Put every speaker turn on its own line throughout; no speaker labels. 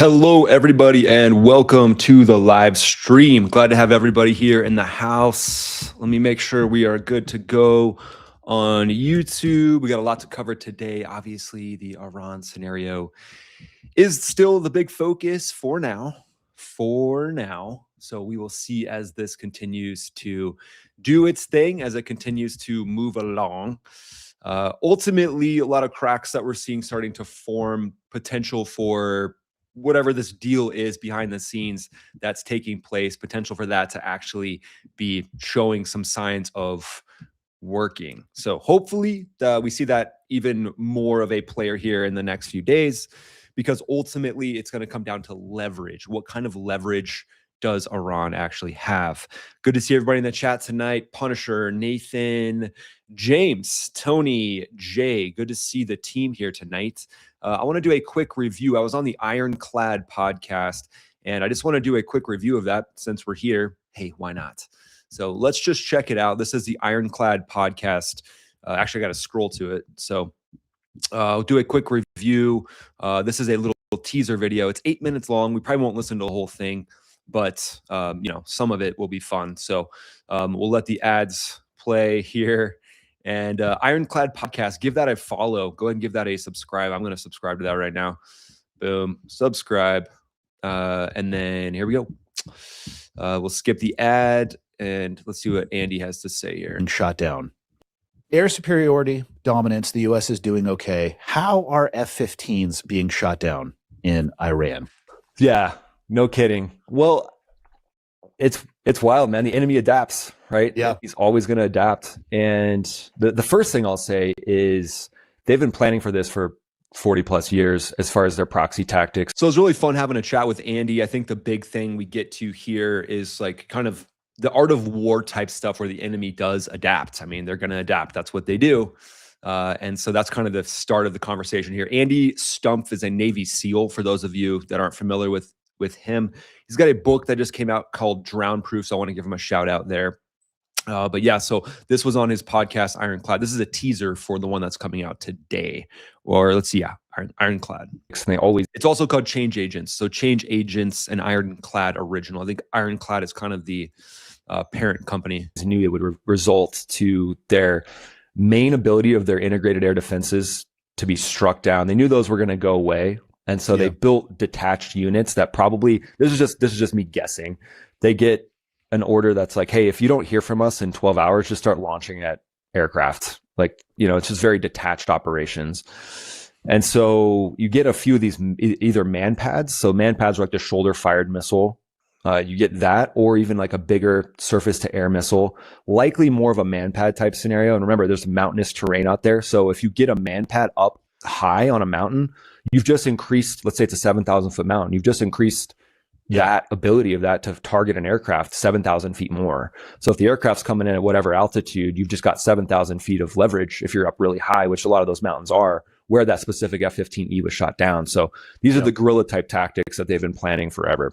Hello, everybody, and welcome to the live stream. Glad to have everybody here in the house. Let me make sure we are good to go on YouTube. We got a lot to cover today. Obviously, the Iran scenario is still the big focus for now. So we will see as this continues to do its thing, as it continues to move along. Ultimately, a lot of cracks that we're seeing starting to form, potential for whatever this deal is behind the scenes that's taking place, potential for that to actually be showing some signs of working. So hopefully we see that even more of a player here in the next few days, because ultimately it's going to come down to leverage. What kind of leverage does Iran actually have? Good to see everybody in the chat tonight. Punisher, Nathan, James, Tony, Jay. Good to see the team here tonight. I want to do a quick review. I was on the Ironclad podcast, and I just want to do a quick review of that since we're here. Hey, why not? So let's just check it out. This is the Ironclad podcast. Actually, I got to scroll to it. So I'll do a quick review. This is a little teaser video. It's 8 minutes long. We probably won't listen to the whole thing, but some of it will be fun. So we'll let the ads play here. And Ironclad podcast, give that a follow. Go ahead and give that a subscribe. I'm going to subscribe to that right now. Boom, subscribe. And then here we go. We'll skip the ad and let's see what Andy has to say here.
And shot down. Air superiority, dominance, the U.S. is doing okay. How are F-15s being shot down in Iran?
Yeah, no kidding. Well, it's wild, man. The enemy adapts, right?
Yeah.
He's always going to adapt. And the first thing I'll say is they've been planning for this for 40 plus years as far as their proxy tactics. So it was really fun having a chat with Andy. I think the big thing we get to here is like kind of the art of war type stuff where the enemy does adapt. I mean, they're going to adapt. That's what they do. And so that's kind of the start of the conversation here. Andy Stumpf is a Navy SEAL, for those of you that aren't familiar with him. He's got a book that just came out called Drown Proof, so I want to give him a shout out there. But yeah, so this was on his podcast, Ironclad. This is a teaser for the one that's coming out today. Or let's see, yeah, Ironclad. It's also called Change Agents. So Change Agents and Ironclad Original. I think Ironclad is kind of the parent company. I knew it would result to their main ability of their integrated air defenses to be struck down. They knew those were going to go away. And so they built detached units that probably, this is just me guessing. They get an order that's like, hey, if you don't hear from us in 12 hours, just start launching at aircraft. Like, it's just very detached operations. And so you get a few of these either man pads. So man pads are like the shoulder fired missile. You get that, or even like a bigger surface to air missile, likely more of a man pad type scenario. And remember, there's mountainous terrain out there. So if you get a man pad up high on a mountain, you've just increased, let's say it's a 7,000 foot mountain. You've just increased that ability of that to target an aircraft 7,000 feet more. So if the aircraft's coming in at whatever altitude, you've just got 7,000 feet of leverage if you're up really high, which a lot of those mountains are, where that specific F-15E was shot down. So these are the guerrilla type tactics that they've been planning forever.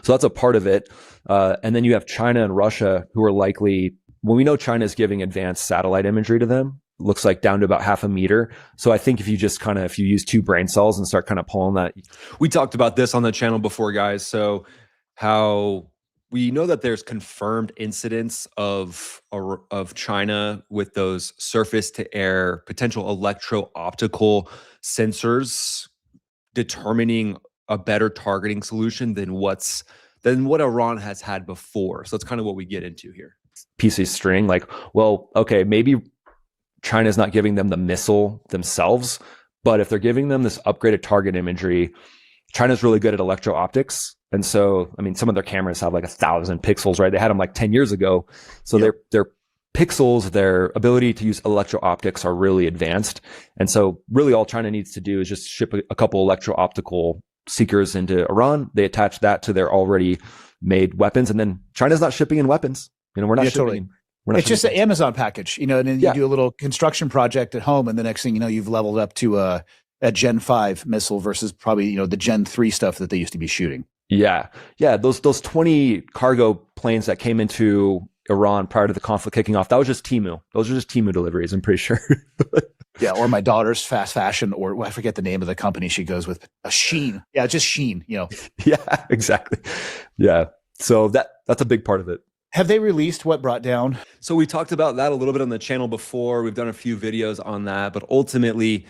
So that's a part of it. And then you have China and Russia, who are likely, well, we know China is giving advanced satellite imagery to them. Looks like down to about 0.5 meters. So I think if you just if you use 2 brain cells and start kind of pulling that. We talked about this on the channel before, guys. So how we know that there's confirmed incidents of China with those surface to air potential electro-optical sensors determining a better targeting solution than what Iran has had before. So that's kind of what we get into here. Piece of string, like, well, okay, maybe China's not giving them the missile themselves, but if they're giving them this upgraded target imagery, China's really good at electro-optics. And so, I mean, some of their cameras have like 1,000 pixels, right? They had them like 10 years ago. So their pixels, their ability to use electro-optics are really advanced. And so really all China needs to do is just ship a couple electro-optical seekers into Iran. They attach that to their already made weapons. And then China's not shipping in weapons. We're not shipping.
Totally. It's just an Amazon package, and then you do a little construction project at home, and the next thing you know, you've leveled up to a Gen 5 missile versus probably, the Gen 3 stuff that they used to be shooting.
Yeah. Those 20 cargo planes that came into Iran prior to the conflict kicking off, that was just Temu. Those are just Temu deliveries, I'm pretty sure.
Yeah, or my daughter's fast fashion, or well, I forget the name of the company she goes with. A Sheen. Yeah, just Sheen, you know.
Yeah, exactly. Yeah. So that's a big part of it.
Have they released what brought down?
So we talked about that a little bit on the channel before. We've done a few videos on that, but ultimately,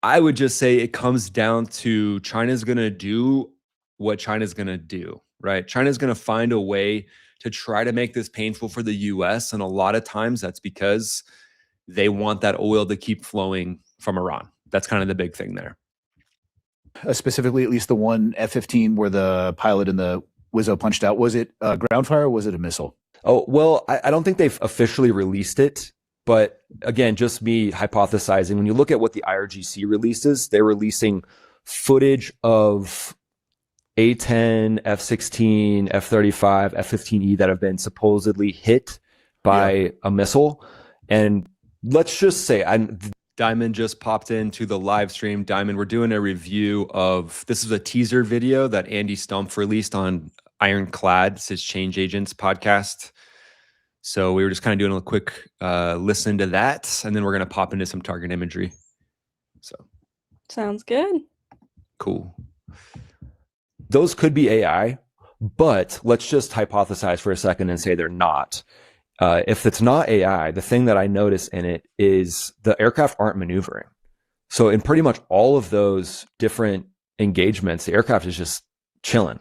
I would just say it comes down to China's going to do what China's going to do, right? China's going to find a way to try to make this painful for the US. And a lot of times that's because they want that oil to keep flowing from Iran. That's kind of the big thing there.
Specifically, at least the one F-15 where the pilot and the Wizzo punched out. Was it a ground fire or was it a missile?
Oh, well, I don't think they've officially released it. But again, just me hypothesizing, when you look at what the IRGC releases, they're releasing footage of A-10, F-16, F-35, F-15E that have been supposedly hit by a missile. And let's just say, Diamond just popped into the live stream. Diamond, we're doing a review of, this is a teaser video that Andy Stumpf released on Ironclad, it's his Change Agents podcast. So we were just kind of doing a quick listen to that, and then we're going to pop into some target imagery. So
sounds good.
Cool. Those could be AI, but let's just hypothesize for a second and say they're not. If it's not AI, the thing that I notice in it is the aircraft aren't maneuvering. So in pretty much all of those different engagements, the aircraft is just chilling.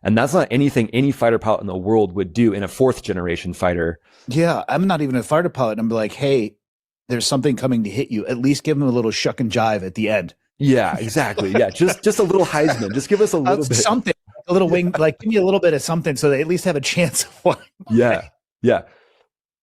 And that's not anything any fighter pilot in the world would do in a fourth generation fighter.
Yeah, I'm not even a fighter pilot. I'm like, hey, there's something coming to hit you. At least give them a little shuck and jive at the end.
Yeah, exactly. Yeah, just a little Heisman. Just give us a little bit.
Something, a little wing, like give me a little bit of something so they at least have a chance of flying.
Yeah.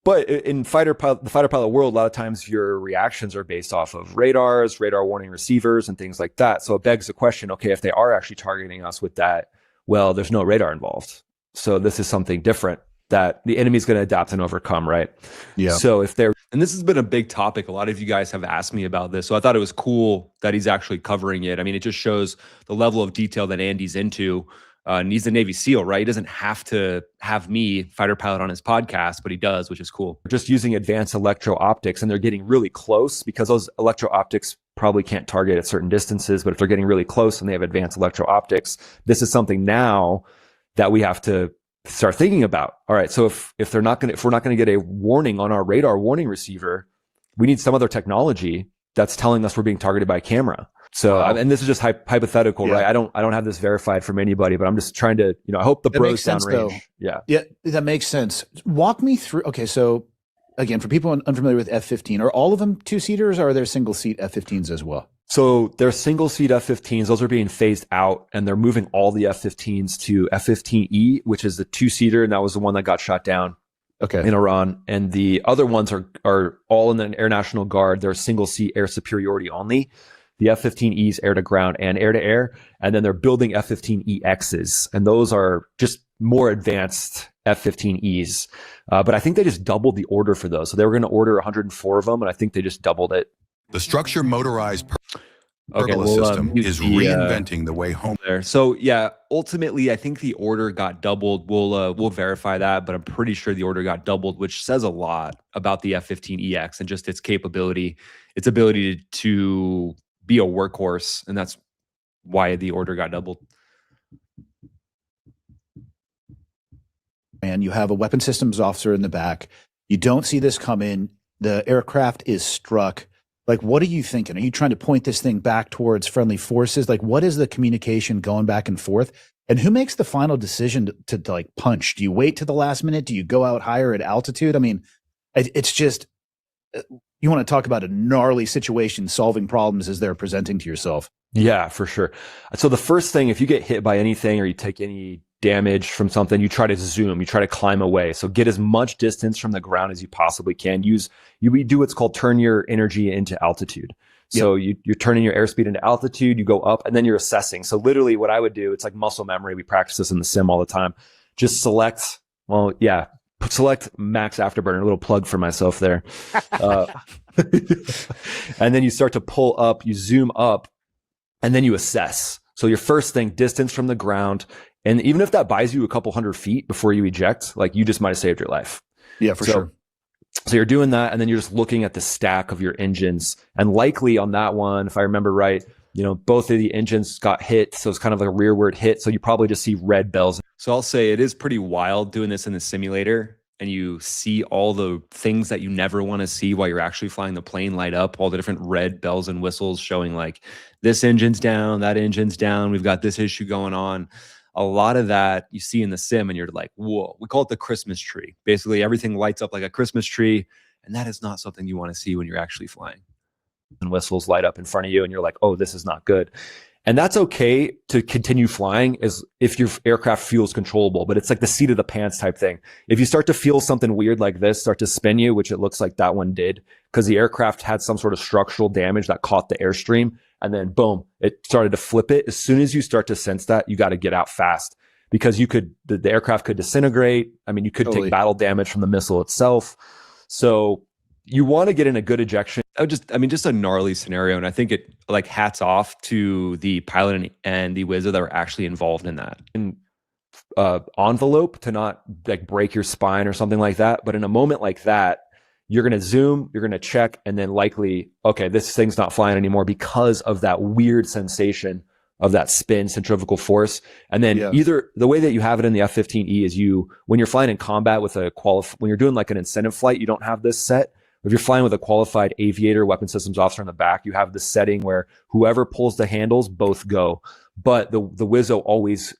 But in the fighter pilot world, a lot of times your reactions are based off of radars, radar warning receivers, and things like that. So it begs the question, okay, if they are actually targeting us with that, well, there's no radar involved. So this is something different that the enemy's going to adapt and overcome, right?
Yeah.
So and this has been a big topic. A lot of you guys have asked me about this. So I thought it was cool that he's actually covering it. I mean, it just shows the level of detail that Andy's into. And he's a Navy SEAL, right? He doesn't have to have me, fighter pilot, on his podcast, but he does, which is cool. We're just using advanced electro-optics, and they're getting really close because those electro-optics probably can't target at certain distances, but if they're getting really close and they have advanced electro-optics, this is something now that we have to start thinking about. All right, so if we're not going to get a warning on our radar warning receiver, we need some other technology that's telling us we're being targeted by a camera. So, wow. And this is just hypothetical, right? I don't have this verified from anybody, but I'm just trying to, I hope the bros downrange.
Yeah, that makes sense. Walk me through. Okay, so again, for people unfamiliar with F-15, are all of them two-seaters, or are there single-seat F-15s as well?
So they're single-seat F-15s. Those are being phased out, and they're moving all the F-15s to F-15E, which is the two-seater, and that was the one that got shot down in Iran. And the other ones are all in the Air National Guard. They're single-seat air superiority only. The F-15Es air to ground and air to air, and then they're building F-15EXs, and those are just more advanced F-15Es. But I think they just doubled the order for those. So they were going to order 104 of them, and I think they just doubled it.
The structure motorized pergola system is reinventing the way home.
There. So yeah, ultimately, I think the order got doubled. We'll verify that, but I'm pretty sure the order got doubled, which says a lot about the F-15EX and just its capability, its ability to be a workhorse, and that's why the order got doubled.
And you have a weapon systems officer in the back. You don't see this come in. The aircraft is struck. Like, what are you thinking? Are you trying to point this thing back towards friendly forces? Like, what is the communication going back and forth? And who makes the final decision to like punch? Do you wait to the last minute? Do you go out higher at altitude? I mean, it's just, you want to talk about a gnarly situation, solving problems as they're presenting to yourself.
Yeah, for sure. So the first thing, if you get hit by anything or you take any damage from something, you try to zoom, you try to climb away. So get as much distance from the ground as you possibly can. We do what's called turn your energy into altitude. So you're turning your airspeed into altitude, you go up, and then you're assessing. So literally what I would do, it's like muscle memory. We practice this in the sim all the time. Just select max afterburner, a little plug for myself there. And then you start to pull up, you zoom up, and then you assess. So your first thing, distance from the ground. And even if that buys you a couple hundred feet before you eject, like you just might have saved your life.
Yeah, for sure.
So you're doing that, and then you're just looking at the stack of your engines. And likely on that one, if I remember right, both of the engines got hit. So it's kind of like a rearward hit. So you probably just see red bells. So I'll say it is pretty wild doing this in the simulator, and you see all the things that you never want to see while you're actually flying the plane light up, all the different red bells and whistles showing like this engine's down, that engine's down, we've got this issue going on. A lot of that you see in the sim and you're like, whoa, we call it the Christmas tree. Basically, everything lights up like a Christmas tree. And that is not something you want to see when you're actually flying. And whistles light up in front of you and you're like, oh, this is not good. And that's okay to continue flying as if your aircraft feels controllable, but it's like the seat of the pants type thing. If you start to feel something weird like this start to spin you, which it looks like that one did, because the aircraft had some sort of structural damage that caught the airstream, and then boom, it started to flip it. As soon as you start to sense that, you got to get out fast, because the aircraft could disintegrate. I mean, you could take battle damage from the missile itself. So you want to get in a good ejection. Just a gnarly scenario. And I think it like hats off to the pilot and the wizard that were actually involved in that. And envelope to not like break your spine or something like that. But in a moment like that, you're going to zoom, you're going to check, and then likely, okay, this thing's not flying anymore because of that weird sensation of that spin, centrifugal force. And then either the way that you have it in the F-15E is when you're flying in combat with when you're doing like an incentive flight, you don't have this set. If you're flying with a qualified aviator, weapon systems officer in the back, you have the setting where whoever pulls the handles, both go. But the Wizzo always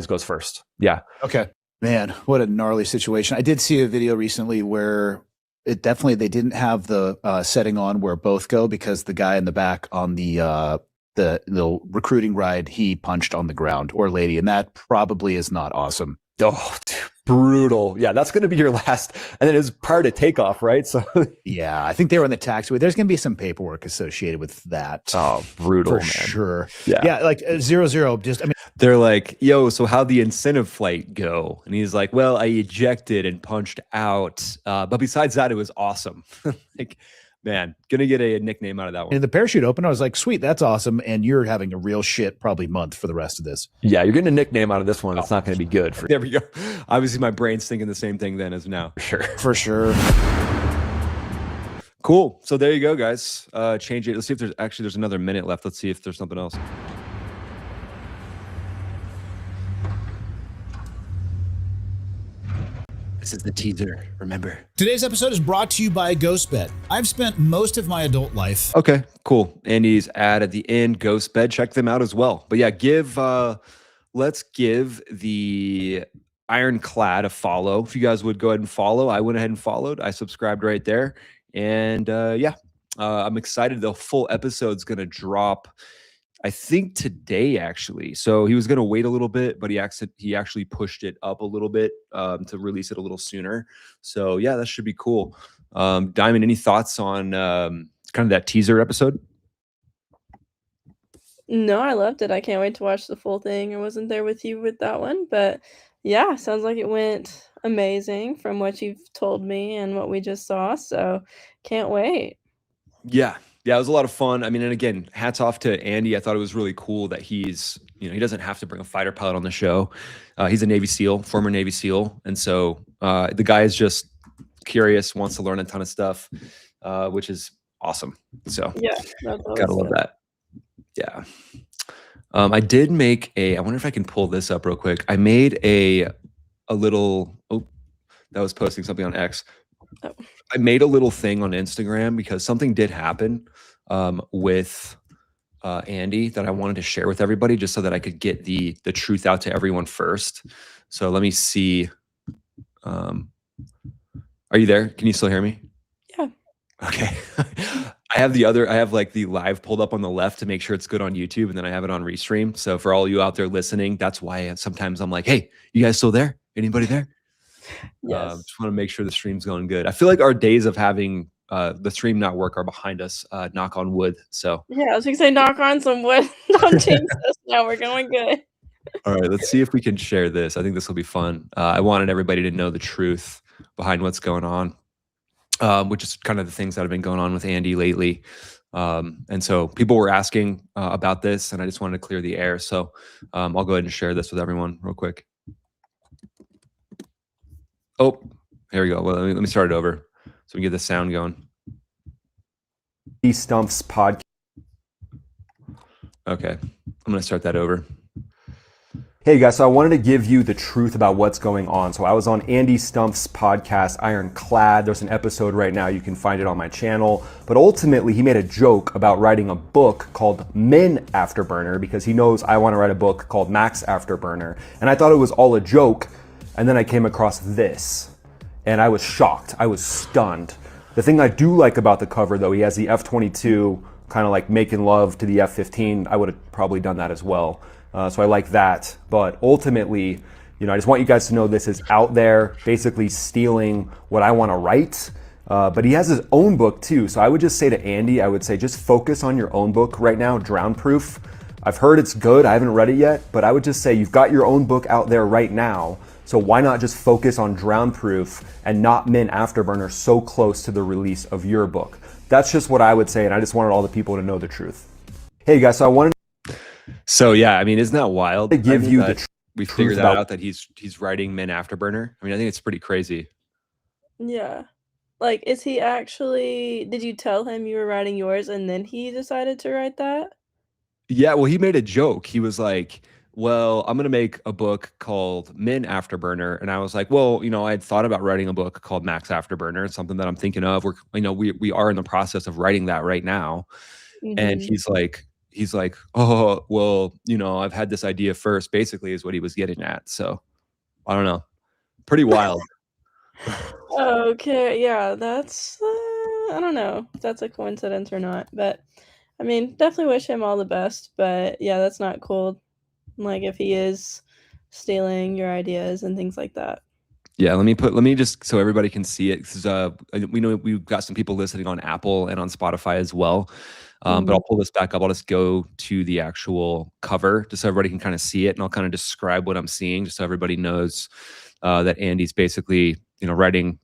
goes first. Yeah.
Okay. Man, what a gnarly situation. I did see a video recently where they didn't have the setting on where both go, because the guy in the back on the recruiting ride, he punched on the ground, or lady, and that probably is not awesome.
Oh, brutal. Yeah, that's going to be your last. And then it was prior to takeoff, right? So
yeah, I think they were in the taxiway. There's going to be some paperwork associated with that.
Oh, brutal, man.
Sure. Yeah, like 00.
They're like, yo, so how'd the incentive flight go? And he's like, well, I ejected and punched out. But besides that, it was awesome. Like, man, gonna get a nickname out of that one.
And the parachute opened, I was like, sweet, that's awesome. And you're having a real shit probably month for the rest of this.
Yeah, you're getting a nickname out of this one. That's not going to be good. There we go. Obviously, my brain's thinking the same thing then as now.
For sure.
Cool. So there you go, guys. Change it. Let's see if there's another minute left. Let's see if there's something else. This is the teaser, remember.
Today's episode is brought to you by GhostBed. I've spent most of my adult life.
Okay, cool. Andy's ad at the end, GhostBed. Check them out as well. But yeah, let's give the Ironclad a follow. If you guys would go ahead and follow. I went ahead and followed. I subscribed right there. And I'm excited. The full episode's going to drop, I think, today, actually. So he was going to wait a little bit, but he actually pushed it up a little bit to release it a little sooner. So yeah, that should be cool. Diamond, any thoughts on kind of that teaser episode?
No, I loved it. I can't wait to watch the full thing. I wasn't there with you with that one, but yeah, sounds like it went amazing from what you've told me and what we just saw. So can't wait.
Yeah, it was a lot of fun. I mean, and again, hats off to Andy. I thought it was really cool that he doesn't have to bring a fighter pilot on the show. He's a Navy SEAL, former Navy SEAL. And so the guy is just curious, wants to learn a ton of stuff, which is awesome. So
yeah,
gotta love that. Yeah. I did make I wonder if I can pull this up real quick. I made a little, that was posting something on X. Oh. I made a little thing on Instagram because something did happen with Andy that I wanted to share with everybody, just so that I could get the truth out to everyone first. So let me see. Are you there? Can you still hear me?
Yeah.
Okay. I have like the live pulled up on the left to make sure it's good on YouTube, and then I have it on Restream. So for all you out there listening, that's why sometimes I'm like, hey, you guys still there? Anybody there?
Yes.
Just want to make sure the stream's going good. I feel like our days of having the stream not work are behind us. Knock on wood. So
yeah, I was gonna say knock on some wood. Don't jinx us. Now we're going good.
All right, let's see if we can share this. I think this will be fun. I wanted everybody to know the truth behind what's going on, which is kind of the things that have been going on with Andy lately. And so people were asking about this, and I just wanted to clear the air. So I'll go ahead and share this with everyone real quick. Oh, here we go. Well, let me start it over. So we get the sound going. Stump's podcast. Okay, I'm gonna start that over. Hey guys, so I wanted to give you the truth about what's going on. So I was on Andy Stump's podcast, Ironclad. There's an episode right now. You can find it on my channel. But ultimately, he made a joke about writing a book called Men Afterburner because he knows I want to write a book called Max Afterburner. And I thought it was all a joke. And then I came across this. And I was shocked. I was stunned. The thing I do like about the cover, though, he has the F-22 kind of like making love to the F-15. I would have probably done that as well. So I like that. But ultimately, I just want you guys to know this is out there, basically stealing what I want to write. But he has his own book too. So I would just say to Andy, I would say just focus on your own book right now, Drown Proof. I've heard it's good. I haven't read it yet, but I would just say you've got your own book out there right now. So why not just focus on Drown Proof and not Men Afterburner so close to the release of your book? That's just what I would say. And I just wanted all the people to know the truth. Hey guys, so I wanted. So yeah, I mean, isn't that wild? To give you the we figured that out that he's writing Men Afterburner. I mean, I think it's pretty crazy.
Yeah. Like, is he actually, did you tell him you were writing yours and then he decided to write that?
Yeah, well, he made a joke. He was like, well, I'm going to make a book called Men Afterburner. And I was like, well, I had thought about writing a book called Max Afterburner. It's something that I'm thinking of. We are in the process of writing that right now. And he's like, oh, well, I've had this idea first, basically is what he was getting at. So I don't know. Pretty wild.
Okay, yeah, that's, I don't know if that's a coincidence or not, but I mean, definitely wish him all the best, but yeah, that's not cool. Like if he is stealing your ideas and things like that.
Yeah, let me just so everybody can see it. Because we know we've got some people listening on Apple and on Spotify as well. But I'll pull this back up. I'll just go to the actual cover just so everybody can kind of see it, and I'll kind of describe what I'm seeing just so everybody knows that Andy's basically, writing.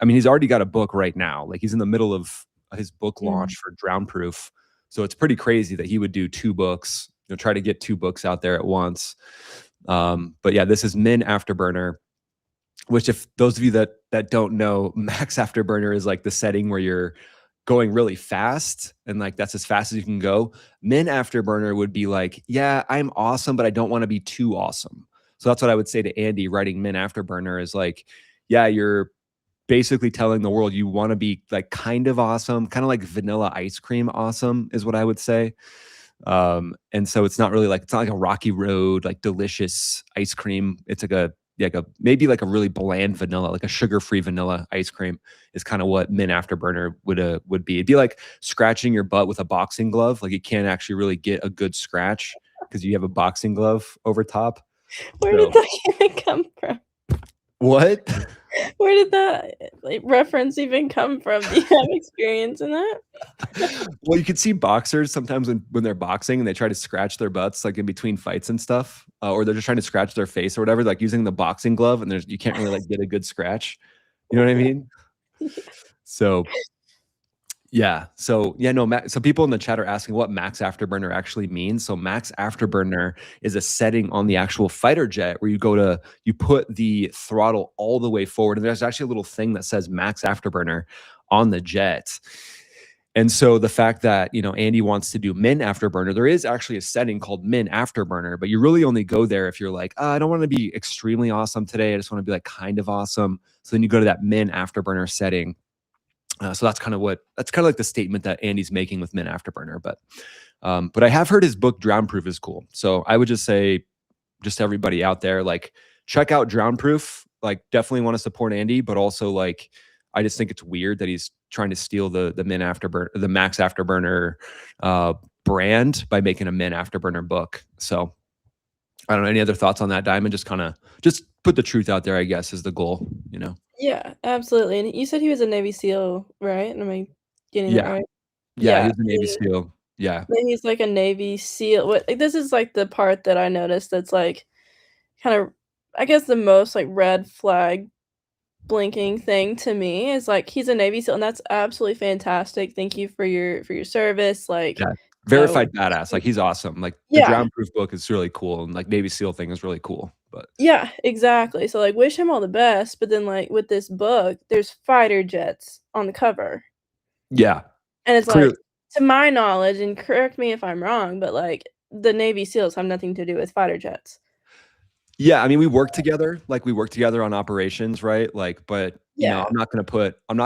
I mean, he's already got a book right now. Like he's in the middle of his book launch for Drown Proof. So it's pretty crazy that he would do 2 books, try to get 2 books out there at once. But yeah, this is Men Afterburner, which if those of you that don't know, Max Afterburner is like the setting where you're going really fast and like that's as fast as you can go. Men Afterburner would be like, yeah, I'm awesome, but I don't want to be too awesome. So that's what I would say to Andy writing Men Afterburner is like, yeah, you're basically telling the world you want to be like kind of awesome, kind of like vanilla ice cream awesome is what I would say. And so it's not like a rocky road, like delicious ice cream. It's like maybe like a really bland vanilla, like a sugar-free vanilla ice cream is kind of what Men Afterburner would be. It'd be like scratching your butt with a boxing glove. Like you can't actually really get a good scratch because you have a boxing glove over top.
Where did that even come from?
What?
Where did that reference even come from? Do you have experience in that?
Well, you can see boxers sometimes when they're boxing and they try to scratch their butts like in between fights and stuff, or they're just trying to scratch their face or whatever, like using the boxing glove, and you can't really like get a good scratch. You know what I mean? So yeah. So yeah, no. So people in the chat are asking what Max Afterburner actually means. So Max Afterburner is a setting on the actual fighter jet where you put the throttle all the way forward, and there's actually a little thing that says Max Afterburner on the jet. And so the fact that, Andy wants to do Men Afterburner, there is actually a setting called Men Afterburner, but you really only go there if you're like, I don't want to be extremely awesome today. I just want to be like kind of awesome. So then you go to that Men Afterburner setting. So that's kind of like the statement that Andy's making with Men Afterburner. But I have heard his book Drown Proof is cool. So I would just say, just everybody out there, like check out Drown Proof. Like definitely want to support Andy, but also like I just think it's weird that he's trying to steal the Men Afterburner, the Max Afterburner brand by making a Men Afterburner book. So I don't know. Any other thoughts on that, Diamond? Just put the truth out there, I guess, is the goal,
Yeah, absolutely. And you said he was a Navy SEAL, right? Am I getting that right?
Yeah, he's a Navy SEAL. Yeah.
Then he's like a Navy SEAL. This is like the part that I noticed that's like kind of, I guess, the most like red flag blinking thing to me is like he's a Navy SEAL, and that's absolutely fantastic. Thank you for your service. Like,
verified badass. Like he's awesome. Like the Drown Proof book is really cool, and like Navy SEAL thing is really cool. But But
Yeah, exactly. So, like, wish him all the best, but then, like, with this book, there's fighter jets on the cover,
yeah,
and it's
clearly.
like, to my knowledge, and correct me if I'm wrong, but, like, the Navy SEALs have nothing to do with fighter jets.
Yeah, I mean, we work together, like, we work together on operations, right? Like, but,
Yeah.
I'm not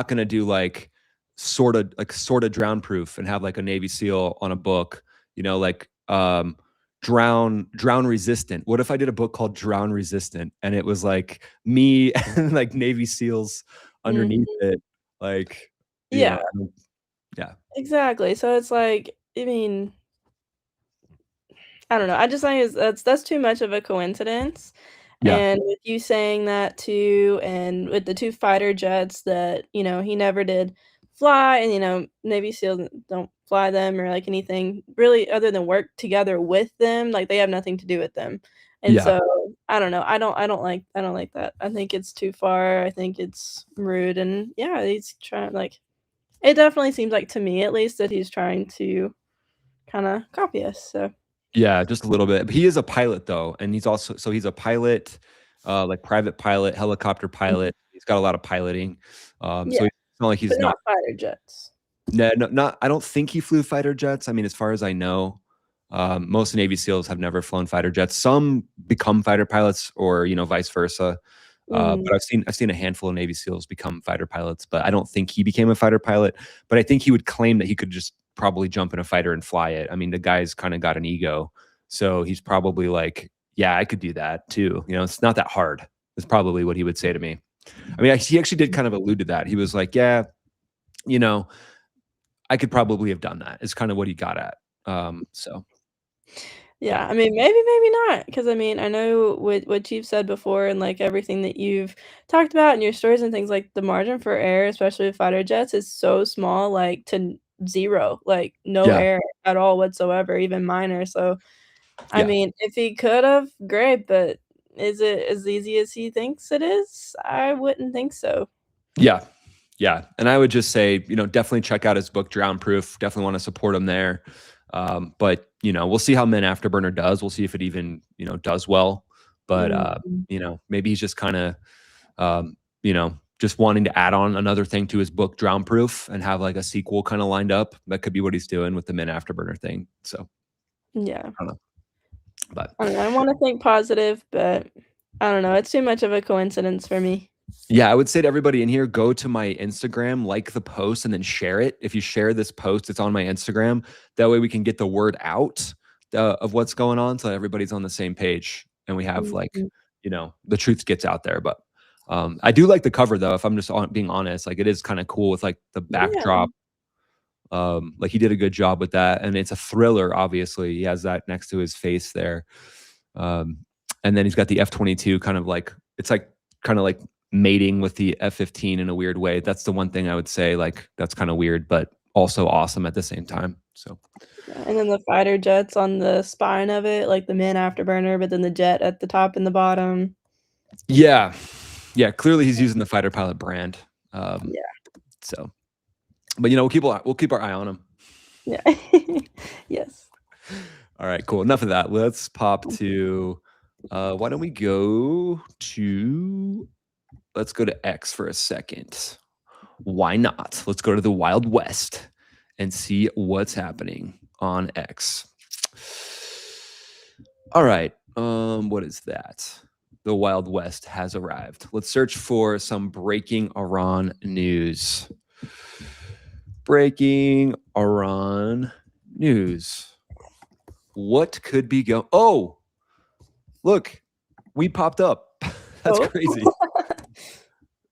gonna do, sorta drown proof and have, like, a Navy SEAL on a book, like, drown resistant. What if I did a book called Drown Resistant, and it was, like, me and, like, Navy SEALs underneath
Mhm.
it, like,
Yeah,
I don't yeah.
exactly. So it's like, I mean, I don't know. I just think that's too much of a coincidence.
Yeah.
And with you saying that too, and with the 2 fighter jets that, he never did fly, and, Navy SEALs don't fly them or, like, anything really other than work together with them, like, they have nothing to do with them. And
Yeah.
so, I don't know. I don't like that. I think it's too far. I think it's rude, and yeah, he's trying, like, it definitely seems like, to me at least, that he's trying to kinda copy us, so
Yeah, just a little bit. But he is a pilot though, and he's a pilot, like private pilot, helicopter
Mhm.
pilot. He's got a lot of piloting.
Yeah,
So it's not like
but
he's
not
not
fighter jets.
no, not I don't think he flew fighter jets. I mean, as far as I know, most Navy SEALs have never flown fighter jets. Some become fighter pilots or, vice versa.
Mhm.
But I've seen a handful of Navy SEALs become fighter pilots, but I don't think he became a fighter pilot. But I think he would claim that he could just probably jump in a fighter and fly it. I mean, the guy's kind of got an ego, so he's probably like, "Yeah, I could do that too." It's not that hard. Is probably what he would say to me. I mean, he actually did kind of allude to that. He was like, "Yeah, you know, I could probably have done that." Is kind of what he got at. So yeah,
Yeah, I mean, maybe not, because I mean, I know what you've said before and, like, everything that you've talked about in your stories and things, like, the margin for error, especially with fighter jets, is so small, like, to 0, like, no
yeah,
error at all whatsoever, even minor, so, I
yeah.
mean, if he could've, great, but is it as easy as he thinks it is? I wouldn't think so.
Yeah. Yeah. And I would just say, definitely check out his book, Drown Proof. Definitely want to support him there. But, we'll see how Men Afterburner does. We'll see if it even, does well. But,
Mhm.
maybe he's just kind of, just wanting to add on another thing to his book, Drown Proof, and have like a sequel kind of lined up. That could be what he's doing with the Men Afterburner thing. So
Yeah.
I don't know. But
I don't know, I wanna think positive, but I don't know, it's too much of a coincidence for me.
yeah, I would say to everybody in here, go to my Instagram, like the post, and then share it. If you share this post, it's on my Instagram. That way we can get the word out of what's going on so everybody's on the same page and we have like,
Mhm.
the truth gets out there. But I do like the cover though, if I'm just being honest. Like it is kind of cool with like the
Yeah.
backdrop. Like he did a good job with that. And it's a thriller, obviously. He has that next to his face there. Um, and then he's got the F-22 kind of like, it's like kind of like mating with the F-15 in a weird way. That's the one thing I would say, like, that's kind of weird, but also awesome at the same time. So,
Yeah, and then the fighter jets on the spine of it, like the main afterburner, but then the jet at the top and the bottom.
yeah. Yeah. Clearly he's using the fighter pilot brand. Um,
Yeah,
so, but, we'll keep our eye on him.
yeah. Yes.
All right, cool. Enough of that. Let's pop to, why don't we let's go to X for a second. Why not? Let's go to the Wild West and see what's happening on X. All right. What is that? The Wild West has arrived. Let's search for some breaking Iran news. Breaking Iran news. What could be going? Oh, look, we popped up. That's
Oh.
crazy.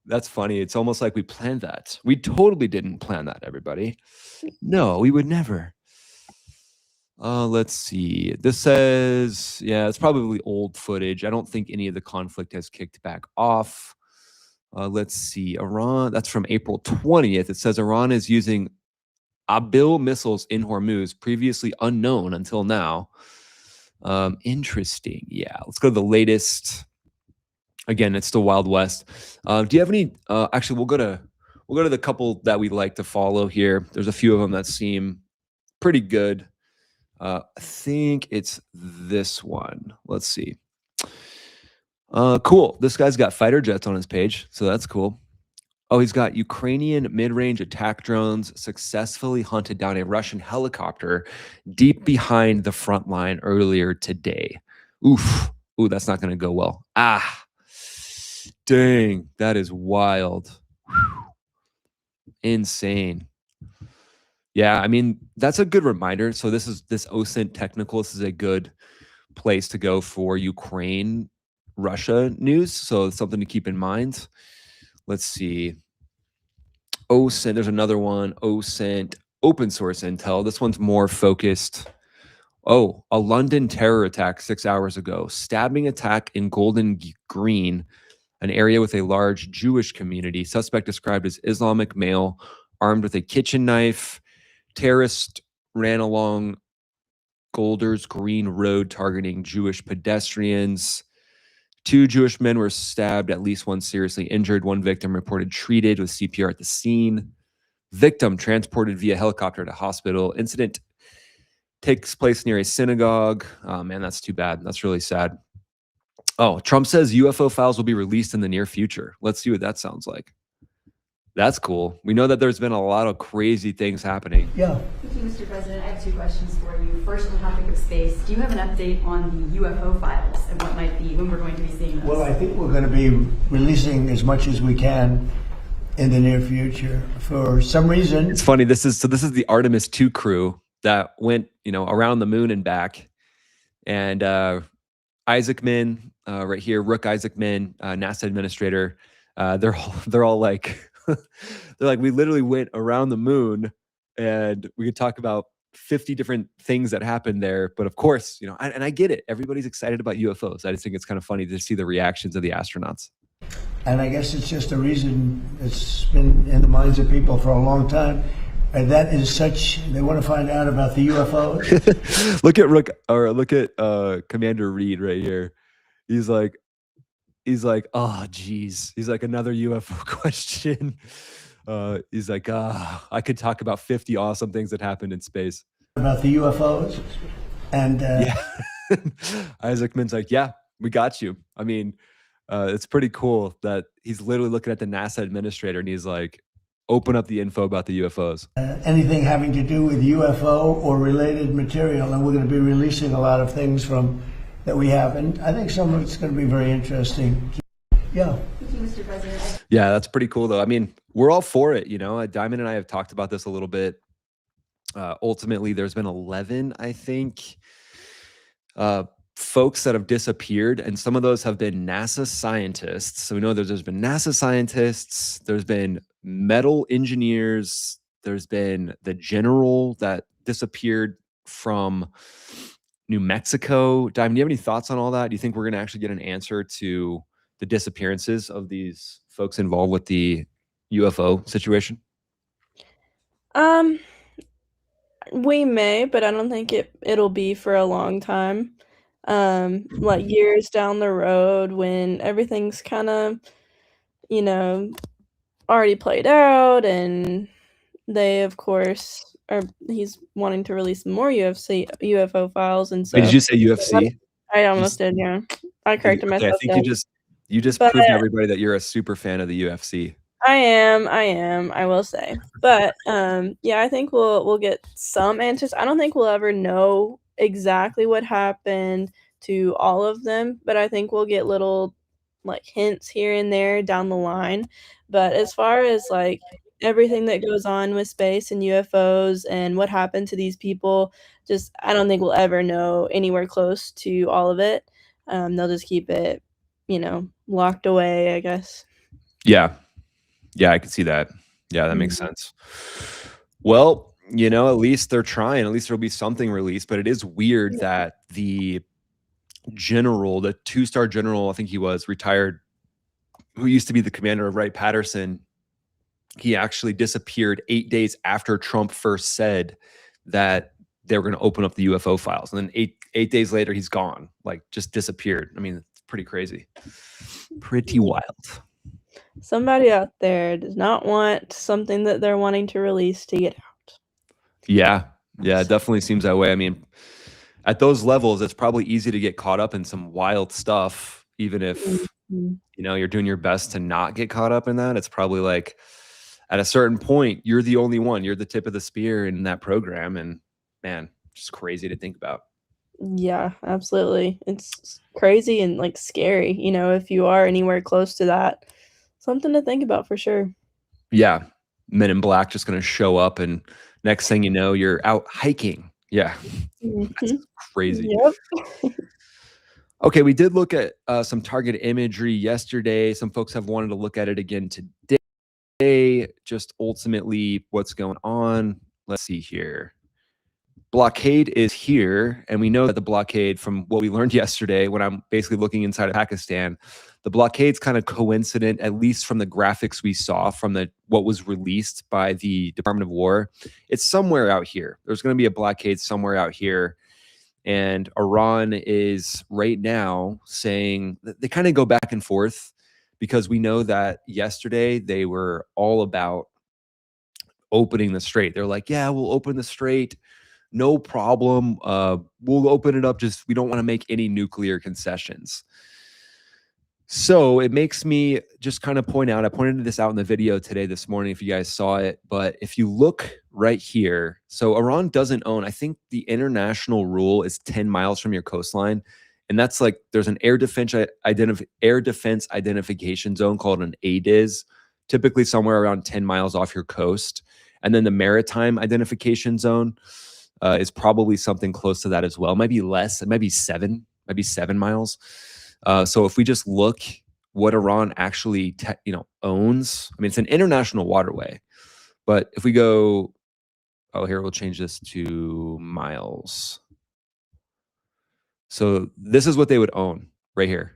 That's funny. It's almost like we planned that. We totally didn't plan that, everybody. No, we would never. Let's see. This says, yeah, it's probably old footage. I don't think any of the conflict has kicked back off. Let's see. Iran, that's from April 20th. It says Iran is using Abil missiles in Hormuz, previously unknown until now. Interesting. Yeah, let's go to the latest. Again, it's the Wild West. Do you have any? Actually, we'll go to the couple that we like to follow here. There's a few of them that seem pretty good. I think it's this one. Let's see. Cool. This guy's got fighter jets on his page, so that's cool. Oh, he's got Ukrainian mid-range attack drones successfully hunted down a Russian helicopter deep behind the front line earlier today. Oof. Ooh, that's not going to go well. Ah, dang, that is wild. Whew. Insane. Yeah, I mean, that's a good reminder. So this OSINT technical. This is a good place to go for Ukraine, Russia news. So it's something to keep in mind. Let's see. OSINT, there's another one. OSINT, open source intel. This one's more focused. Oh, a London terror attack 6 hours ago. Stabbing attack in Golden Green, an area with a large Jewish community. Suspect described as Islamic male, armed with a kitchen knife. Terrorist ran along Golders Green Road targeting Jewish pedestrians. 2 Jewish men were stabbed, at least one seriously injured. One victim reported treated with CPR at the scene. Victim transported via helicopter to hospital. Incident takes place near a synagogue. Oh, man, that's too bad. That's really sad. Oh, Trump says UFO files will be released in the near future. Let's see what that sounds like. That's cool. We know that there's been a lot of crazy things happening.
Yeah. Thank you, Mr. President. I have 2 questions for you. First, on the topic of space, do you have an update on the UFO files and what might be, when we're going to be seeing those?
Well, I think we're going to be releasing as much as we can in the near future. For some reason,
it's funny. This is the Artemis 2 crew that went, around the moon and back. And Isaacman, right here, Rook Isaacman, NASA administrator, they're all like, they're like, we literally went around the moon, and we could talk about 50 different things that happened there. But of course, and I get it. Everybody's excited about UFOs. I just think it's kind of funny to see the reactions of the astronauts.
And I guess it's just a reason it's been in the minds of people for a long time. And that is such, they want to find out about the UFOs.
look at Commander Reed right here. He's like, oh, geez. He's like, another UFO question. He's like, I could talk about 50 awesome things that happened in space.
About the UFOs. And
yeah. Isaacman's like, yeah, we got you. I mean, it's pretty cool that he's literally looking at the NASA administrator and he's like, open up the info about the UFOs.
Anything having to do with UFO or related material. And we're going to be releasing a lot of things that we have. And I think some of it's going to be very interesting. Yeah.
Thank you, Mr. President.
Yeah, that's pretty cool, though. I mean, we're all for it. Diamond and I have talked about this a little bit. Ultimately, there's been 11, I think, folks that have disappeared, and some of those have been NASA scientists. So we know there's been NASA scientists, there's been metal engineers, there's been the general that disappeared from New Mexico. Diamond, do you have any thoughts on all that? Do you think we're going to actually get an answer to the disappearances of these folks involved with the UFO situation?
We may, but I don't think it'll be for a long time. Like years down the road when everything's kind of, already played out, and they, of course, he's wanting to release more UFO files, and so.
Wait, did you say UFC?
I almost did, yeah. I corrected myself.
I think you just proved to everybody that you're a super fan of the UFC.
I am, I will say. But yeah, I think we'll get some answers. I don't think we'll ever know exactly what happened to all of them, but I think we'll get little hints here and there down the line. But as far as everything that goes on with space and UFOs and what happened to these people, I don't think we'll ever know anywhere close to all of it. They'll just keep it, locked away, I guess.
Yeah, I can see that. Yeah, that makes sense. Well, at least they're trying. At least there'll be something released. But it is weird that the general, the 2-star general, I think he was retired, who used to be the commander of Wright-Patterson, he actually disappeared 8 days after Trump first said that they were going to open up the UFO files. And then eight days later, he's gone, just disappeared. I mean, it's pretty crazy. Pretty wild.
Somebody out there does not want something that they're wanting to release to get out.
Yeah, it definitely seems that way. I mean, at those levels, it's probably easy to get caught up in some wild stuff even if
Mhm.
you're doing your best to not get caught up in that. It's probably like at a certain point, you're the only one. You're the tip of the spear in that program, and man, just crazy to think about.
Yeah, absolutely. It's crazy and like scary, if you are anywhere close to that. Something to think about for sure.
Yeah, Men in Black just going to show up, and next thing you know, you're out hiking. Yeah, that's
Mhm.
crazy.
Yep.
Okay, we did look at some target imagery yesterday. Some folks have wanted to look at it again today. Just ultimately what's going on. Let's see here. Blockade is here, and we know that the blockade, from what we learned yesterday when I'm basically looking inside of Pakistan, the blockade's kind of coincident, at least from the graphics we saw from what was released by the Department of War. It's somewhere out here. There's going to be a blockade somewhere out here. And Iran is right now saying that they kind of go back and forth, because we know that yesterday they were all about opening the strait. They're like, yeah, we'll open the strait. No problem. We'll open it up. Just we don't want to make any nuclear concessions. So it makes me just kind of point out, I pointed this out in the video today, this morning, if you guys saw it, but if you look right here, so Iran doesn't own, I think the international rule is 10 miles from your coastline. And that's like, there's an air defense identification zone called an ADIZ, typically somewhere around 10 miles off your coast. And then the maritime identification zone is probably something close to that as well. It might be less. It might be 7 miles. So if we just look what Iran actually owns, I mean, it's an international waterway. But if we go, here, we'll change this to miles. So this is what they would own right here.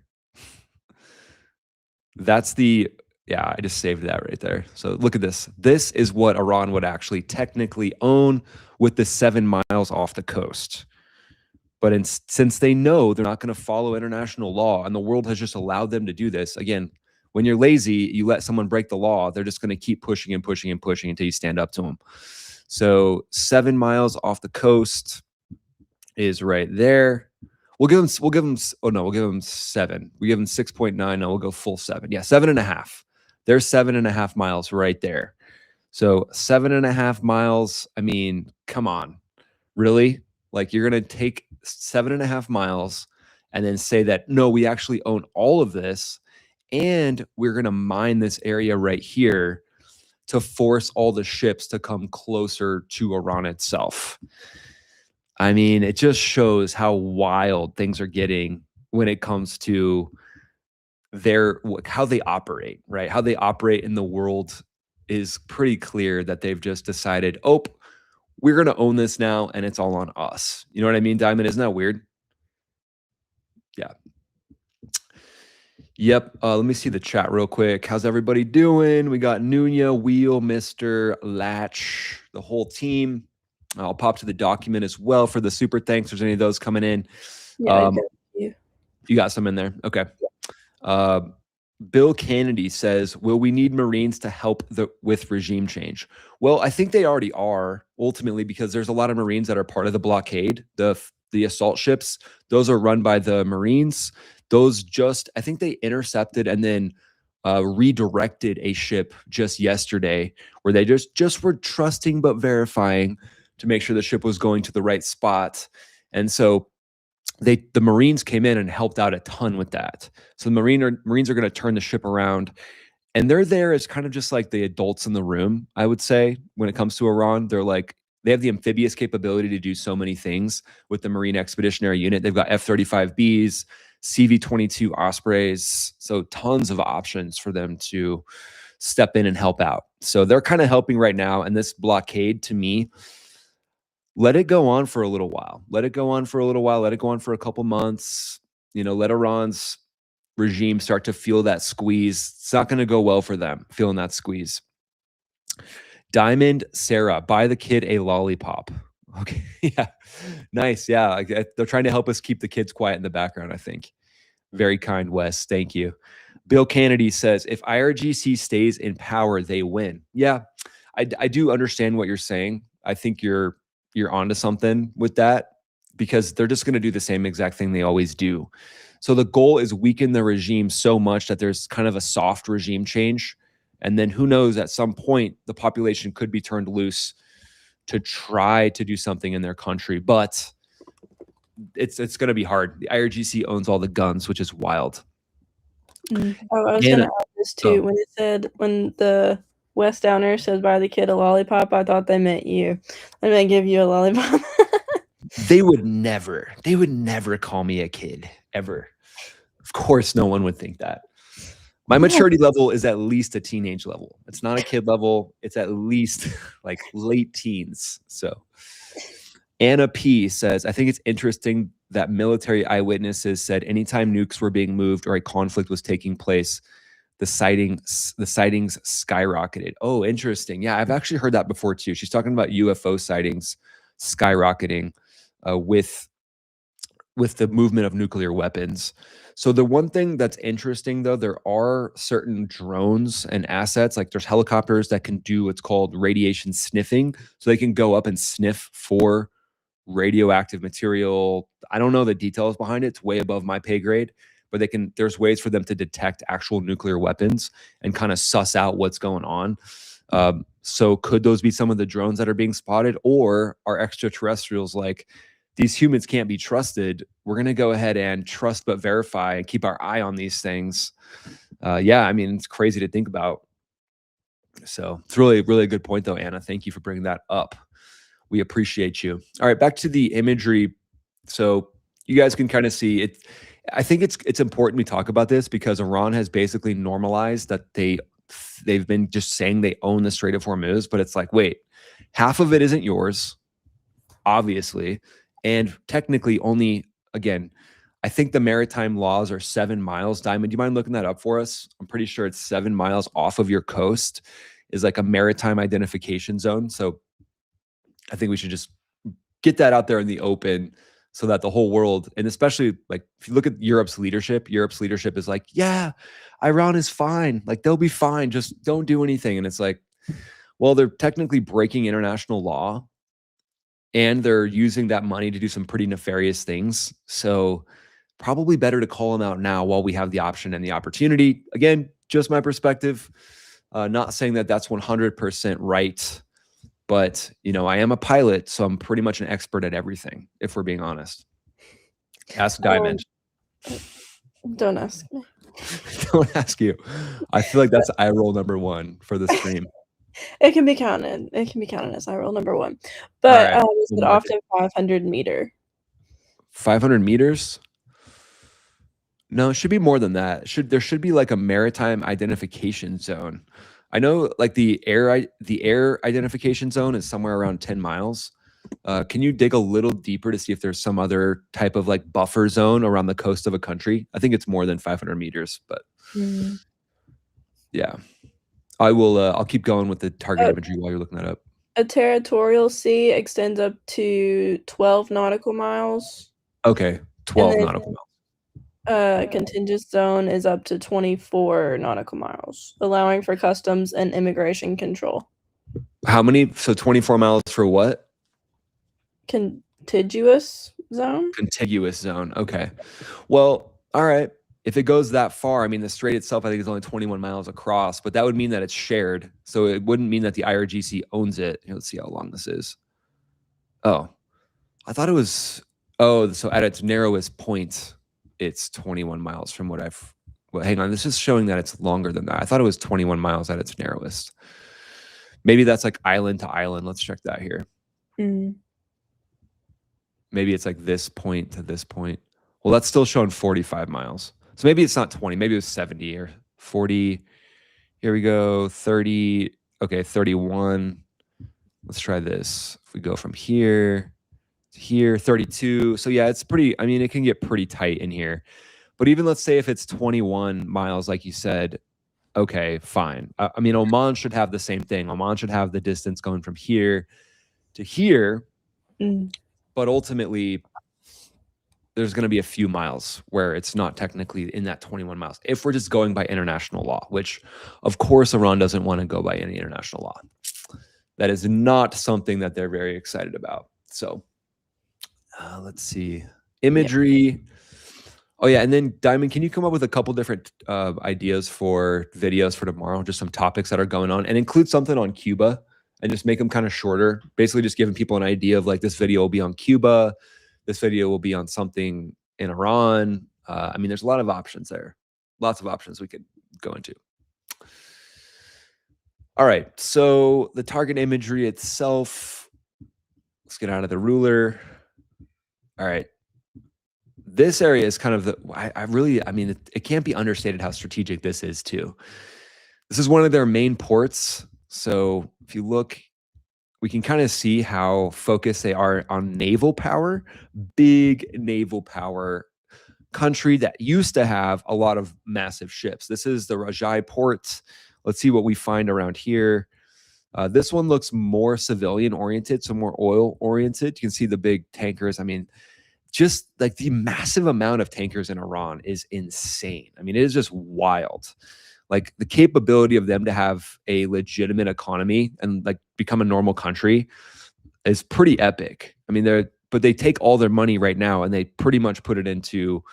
That's I just saved that right there. So look at this. This is what Iran would actually technically own with the 7 miles off the coast. But since they know they're not going to follow international law, and the world has just allowed them to do this, again, when you're lazy, you let someone break the law, they're just going to keep pushing and pushing and pushing until you stand up to them. So 7 miles off the coast is right there. We'll give them 7. We give them 6.9. No, we'll go full 7. Yeah, 7.5. There's 7.5 miles right there. So 7.5 miles. I mean, come on, really? Like, you're going to take 7.5 miles and then say that, no, we actually own all of this, and we're going to mine this area right here to force all the ships to come closer to Iran itself. I mean, it just shows how wild things are getting when it comes to how they operate, right? How they operate in the world is pretty clear that they've just decided, we're going to own this now, and it's all on us. You know what I mean, Diamond? Isn't that weird? Yeah. Yep. Let me see the chat real quick. How's everybody doing? We got Nunya, Wheel, Mr. Latch, the whole team. I'll pop to the document as well for the super thanks. There's any of those coming in.
Yeah, you
got some in there. Okay. Bill Kennedy says, will we need Marines to help with regime change? Well, I think they already are, ultimately, because there's a lot of Marines that are part of the blockade. The assault ships, those are run by the Marines. Those I think they intercepted and then redirected a ship just yesterday, where they just were trusting but verifying to make sure the ship was going to the right spot. And so the Marines came in and helped out a ton with that. So the Marines are going to turn the ship around, and they're there as kind of just like the adults in the room, I would say, when it comes to Iran. They have the amphibious capability to do so many things with the Marine Expeditionary Unit. They've got F-35Bs, CV-22 Ospreys, so tons of options for them to step in and help out. So they're kind of helping right now, and this blockade, to me, let it go on for a little while. Let it go on for a little while. Let it go on for a couple months. Let Iran's regime start to feel that squeeze. It's not going to go well for them, feeling that squeeze. Diamond Sarah, buy the kid a lollipop. Okay. Yeah. Nice. Yeah. They're trying to help us keep the kids quiet in the background, I think. Very kind, Wes. Thank you. Bill Kennedy says, if IRGC stays in power, they win. Yeah. I do understand what you're saying. I think you're onto something with that, because they're just going to do the same exact thing they always do. So the goal is weaken the regime so much that there's kind of a soft regime change. And then who knows, at some point, the population could be turned loose to try to do something in their country. But it's going to be hard. The IRGC owns all the guns, which is wild.
Oh, I was going to add this too. When it said, when the West Downer says buy the kid a lollipop, I thought they meant you. I meant give you a lollipop.
They would never call me a kid, ever. Of course, no one would think that. My maturity level is at least a teenage level. It's not a kid level. It's at least like late teens. So Anna P says, I think it's interesting that military eyewitnesses said anytime nukes were being moved or a conflict was taking place, the sightings skyrocketed. Oh, interesting. Yeah, I've actually heard that before too. She's talking about UFO sightings skyrocketing with the movement of nuclear weapons. So the one thing that's interesting, though, there are certain drones and assets, like there's helicopters that can do what's called radiation sniffing. So they can go up and sniff for radioactive material. I don't know the details behind it. It's way above my pay grade, but there's ways for them to detect actual nuclear weapons and kind of suss out what's going on. So could those be some of the drones that are being spotted, or are extraterrestrials like, these humans can't be trusted, we're going to go ahead and trust but verify and keep our eye on these things? Yeah, I mean, it's crazy to think about. So it's really, really a good point, though, Anna. Thank you for bringing that up. We appreciate you. All right, back to the imagery. So you guys can kind of see it. I think it's important we talk about this because Iran has basically normalized that they've been just saying they own the Strait of Hormuz, but it's like, wait, half of it isn't yours, obviously. And technically only, again, I think the maritime laws are 7 miles. Diamond, do you mind looking that up for us? I'm pretty sure it's 7 miles off of your coast is like a maritime identification zone. So I think we should just get that out there in the open so that the whole world, and especially like if you look at Europe's leadership is like, yeah, Iran is fine. Like they'll be fine. Just don't do anything. And it's like, well, they're technically breaking international law, and they're using that money to do some pretty nefarious things. So probably better to call them out now while we have the option and the opportunity. Again, just my perspective. Not saying that that's 100% right, but I am a pilot, so I'm pretty much an expert at everything, if we're being honest. Ask Diamond.
Don't ask me.
Don't ask you. I feel like that's eye roll number 1 for the stream.
It can be counted. It can be counted as eye roll number 1. But
right.
is it often 500 meter?
500 meters? No, it should be more than that. There should be like a maritime identification zone. I know like the air identification zone is somewhere around 10 miles. Can you dig a little deeper to see if there's some other type of like buffer zone around the coast of a country? I think it's more than 500 meters, but yeah. I will. I'll keep going with the target imagery while you're looking that up.
A territorial sea extends up to 12 nautical miles.
Okay, 12 nautical miles.
Contingent zone is up to 24 nautical miles, allowing for customs and immigration control.
How many? So 24 miles for what?
Contiguous zone.
Contiguous zone. Okay. Well, all right. If it goes that far, I mean, the strait itself, I think, is only 21 miles across, but that would mean that it's shared. So it wouldn't mean that the IRGC owns it. Let's see how long this is. Oh, I thought it was, so at its narrowest point, it's 21 miles from what well, hang on. This is showing that it's longer than that. I thought it was 21 miles at its narrowest. Maybe that's like island to island. Let's check that here. Maybe it's like this point to this point. Well, that's still showing 45 miles. So maybe it's not 20, maybe it was 70 or 40. Here we go, 30. Okay, 31. Let's try this. If we go from here to here, 32. So yeah, it's pretty, I mean, it can get pretty tight in here. But even let's say if it's 21 miles, like you said, okay, fine. I mean, Oman should have the same thing. Oman should have the distance going from here to here. But ultimately, there's going to be a few miles where it's not technically in that 21 miles. If we're just going by international law, which of course Iran doesn't want to go by any international law. That is not something that they're very excited about. So let's see. Imagery. Oh yeah, and then Diamond, can you come up with a couple different ideas for videos for tomorrow? Just some topics that are going on, and include something on Cuba, and just make them kind of shorter. Basically, just giving people an idea of like this video will be on Cuba, this video will be on something in Iran. I mean, there's a lot of options there, lots of options we could go into. All right, so the target imagery itself. Let's get out of the ruler. All right. This area is kind of the, I mean, it can't be understated how strategic this is too. This is one of their main ports. So if you look, we can kind of see how focused they are on naval power, big naval power country that used to have a lot of massive ships. This is the Rajai port. Let's see what we find around here. This one looks more civilian oriented, so more oil oriented. You can see the big tankers. I mean, just like the massive amount of tankers in Iran is insane. I mean, it is just wild. Like the capability of them to have a legitimate economy and like become a normal country is pretty epic. I mean, but they take all their money right now and they pretty much put it into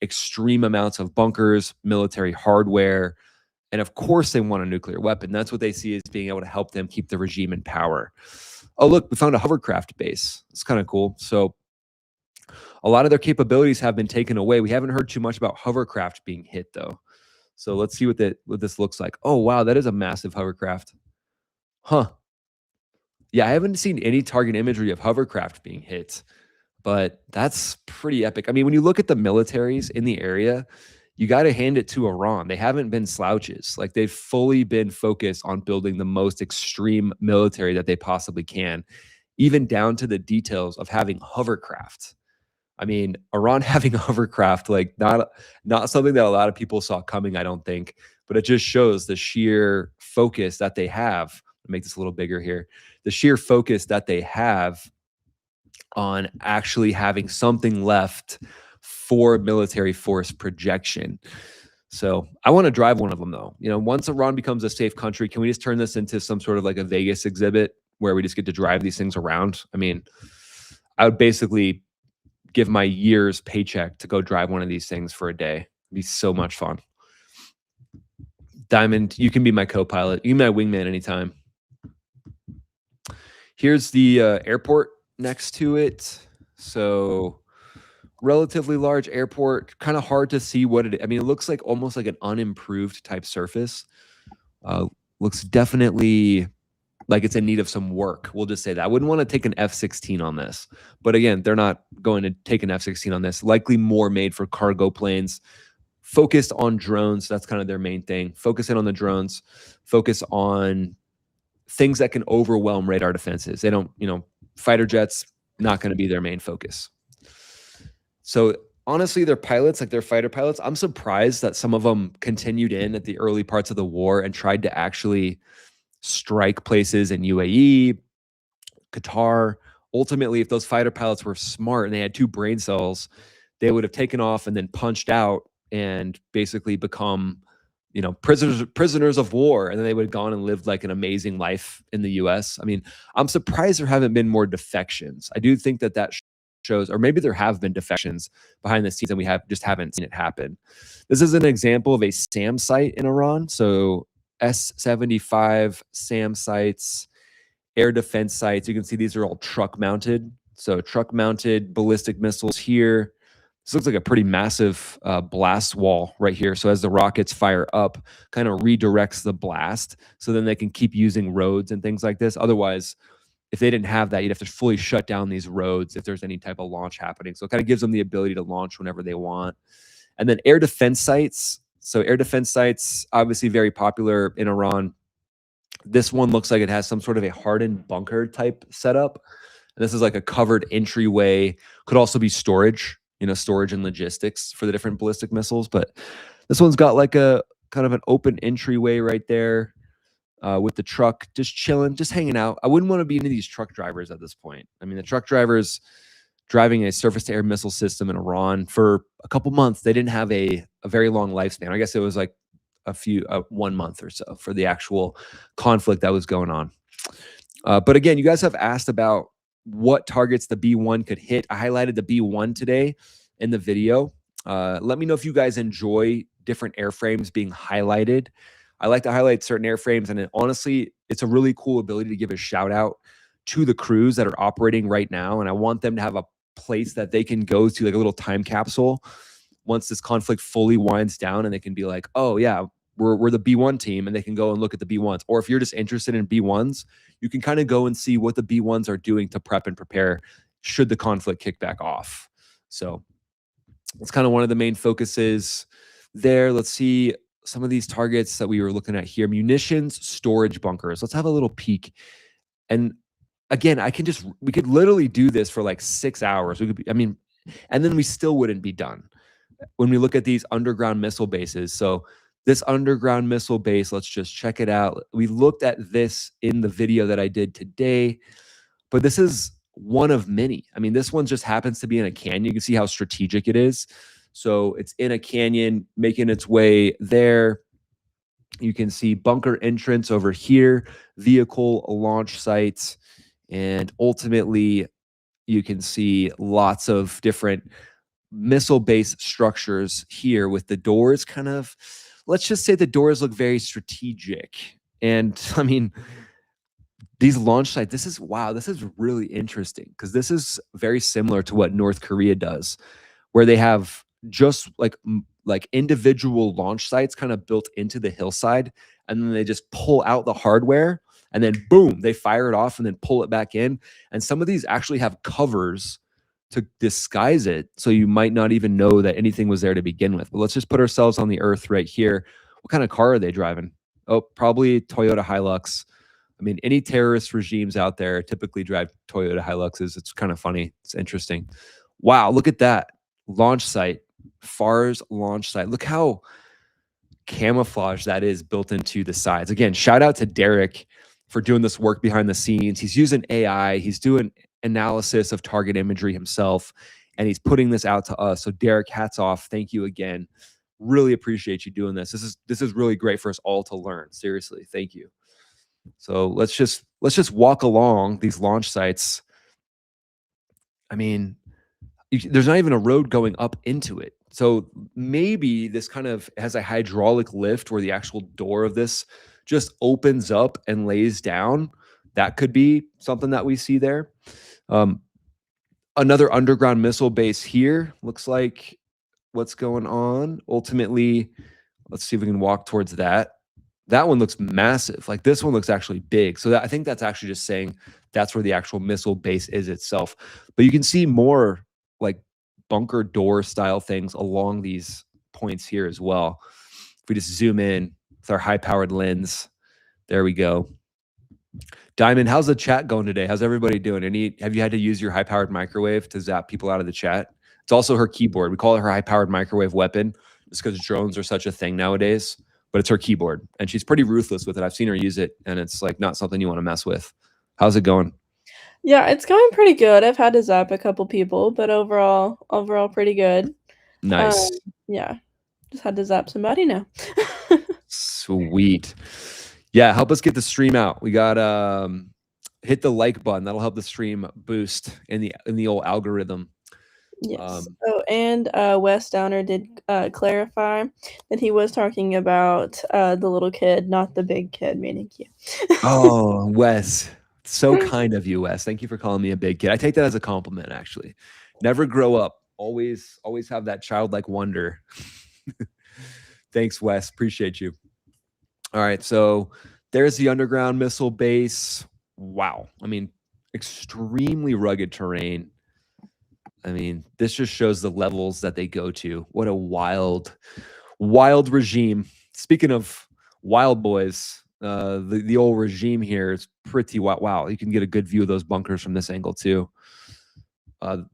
extreme amounts of bunkers, military hardware, and of course they want a nuclear weapon. That's what they see as being able to help them keep the regime in power. Oh, look, we found a hovercraft base. It's kind of cool. So a lot of their capabilities have been taken away. We haven't heard too much about hovercraft being hit, though. So let's see what this looks like. Oh, wow, that is a massive hovercraft. Huh. Yeah, I haven't seen any target imagery of hovercraft being hit, but that's pretty epic. I mean, when you look at the militaries in the area, you got to hand it to Iran. They haven't been slouches. Like they've fully been focused on building the most extreme military that they possibly can, even down to the details of having hovercraft. I mean, Iran having a hovercraft, like not something that a lot of people saw coming, I don't think, but it just shows the sheer focus that they have. I'll make this a little bigger here. The sheer focus that they have on actually having something left for military force projection. So I want to drive one of them though. You know, once Iran becomes a safe country, can we just turn this into some sort of like a Vegas exhibit where we just get to drive these things around? I mean, I would basically give my year's paycheck to go drive one of these things for a day. It'd be so much fun. Diamond, you can be my co-pilot. You can be my wingman anytime. Here's the airport next to it. So relatively large airport, kind of hard to see what it is. I mean, it looks like almost like an unimproved type surface. Looks definitely like it's in need of some work. We'll just say that. I wouldn't want to take an F-16 on this. But again, they're not going to take an F-16 on this. Likely more made for cargo planes. Focused on drones. That's kind of their main thing. Focus in on the drones. Focus on things that can overwhelm radar defenses. They don't, you know, fighter jets, not going to be their main focus. So honestly, their pilots, like their fighter pilots, I'm surprised that some of them continued in at the early parts of the war and tried to actually strike places in UAE, Qatar. Ultimately, if those fighter pilots were smart and they had 2 brain cells, they would have taken off and then punched out and basically become, you know, prisoners of war. And then they would have gone and lived like an amazing life in the US. I mean, I'm surprised there haven't been more defections. I do think that shows, or maybe there have been defections behind the scenes and we just haven't seen it happen. This is an example of a SAM site in Iran. So S-75 SAM sites, air defense sites. You can see these are all truck mounted. So truck mounted ballistic missiles here. This looks like a pretty massive blast wall right here. So as the rockets fire up, kind of redirects the blast. So then they can keep using roads and things like this. Otherwise, if they didn't have that, you'd have to fully shut down these roads if there's any type of launch happening. So it kind of gives them the ability to launch whenever they want. And then air defense sites. So air defense sites, obviously very popular in Iran. This one looks like it has some sort of a hardened bunker type setup. And this is like a covered entryway. Could also be storage, you know, storage and logistics for the different ballistic missiles. But this one's got like a kind of an open entryway right there with the truck just chilling, just hanging out. I wouldn't want to be any of these truck drivers at this point. I mean, the truck drivers driving a surface-to-air missile system in Iran for a couple months, they didn't have a very long lifespan. I guess it was like 1 month or so for the actual conflict that was going on. But again, you guys have asked about what targets the B-1 could hit. I highlighted the B-1 today in the video. Let me know if you guys enjoy different airframes being highlighted. I like to highlight certain airframes, and honestly, it's a really cool ability to give a shout out to the crews that are operating right now. And I want them to have a place that they can go to, like a little time capsule, once this conflict fully winds down, and they can be like, oh yeah, we're the B1 team, and they can go and look at the B1s. Or if you're just interested in B1s, you can kind of go and see what the B1s are doing to prep and prepare should the conflict kick back off. So it's kind of one of the main focuses there. Let's see some of these targets that we were looking at here. Munitions storage bunkers. Let's have a little peek. And again, we could literally do this for like 6 hours. We could be, I mean, and then we still wouldn't be done. When we look at these underground missile bases. So this underground missile base, let's just check it out. We looked at this in the video that I did today, but this is one of many. I mean, this one just happens to be in a canyon. You can see how strategic it is. So it's in a canyon, making its way there. You can see bunker entrance over here, vehicle launch sites, and ultimately you can see lots of different missile base structures here with the doors kind of, let's just say the doors look very strategic. And I mean, these launch sites, this is really interesting, because this is very similar to what North Korea does, where they have just like individual launch sites kind of built into the hillside, and then they just pull out the hardware, and then boom, they fire it off and then pull it back in. And some of these actually have covers to disguise it, so you might not even know that anything was there to begin with. But let's just put ourselves on the earth right here. What kind of car are they driving? Oh, probably Toyota Hilux. I mean, any terrorist regimes out there typically drive Toyota Hiluxes. It's kind of funny. It's interesting. Wow, look at that. Launch site. FAR's launch site. Look how camouflage that is built into the sides. Again, shout out to Derek for doing this work behind the scenes. He's using AI. He's doing analysis of target imagery himself, and he's putting this out to us. So Derek, hats off. Thank you again. Really appreciate you doing this. This is really great for us all to learn. Seriously, thank you. So let's just walk along these launch sites. I mean, there's not even a road going up into it. So maybe this kind of has a hydraulic lift where the actual door of this just opens up and lays down. That could be something that we see there. Another underground missile base here. Looks like what's going on. Ultimately, let's see if we can walk towards that. That one looks massive. Like this one looks actually big. So I think that's actually just saying that's where the actual missile base is itself. But you can see more like bunker door style things along these points here as well. If we just zoom in with our high powered lens, there we go. Diamond, how's the chat going today? How's everybody doing? Have you had to use your high powered microwave to zap people out of the chat? It's also her keyboard. We call it her high powered microwave weapon just because drones are such a thing nowadays. But it's her keyboard, and she's pretty ruthless with it. I've seen her use it, and it's like not something you want to mess with. How's it going?
Yeah, it's going pretty good. I've had to zap a couple people, but overall pretty good.
Nice.
Yeah, just had to zap somebody now.
Sweet. Yeah, help us get the stream out. We got hit the like button. That'll help the stream boost in the old algorithm.
Yes. And Wes Downer did clarify that he was talking about the little kid, not the big kid, meaning you.
Oh, Wes. So kind of you, Wes. Thank you for calling me a big kid. I take that as a compliment, actually. Never grow up. Always have that childlike wonder. Thanks, Wes. Appreciate you. All right, so there's the underground missile base. Wow. I mean, extremely rugged terrain. I mean, this just shows the levels that they go to. What a wild regime. Speaking of wild boys, the old regime here is pretty wild. Wow, you can get a good view of those bunkers from this angle too.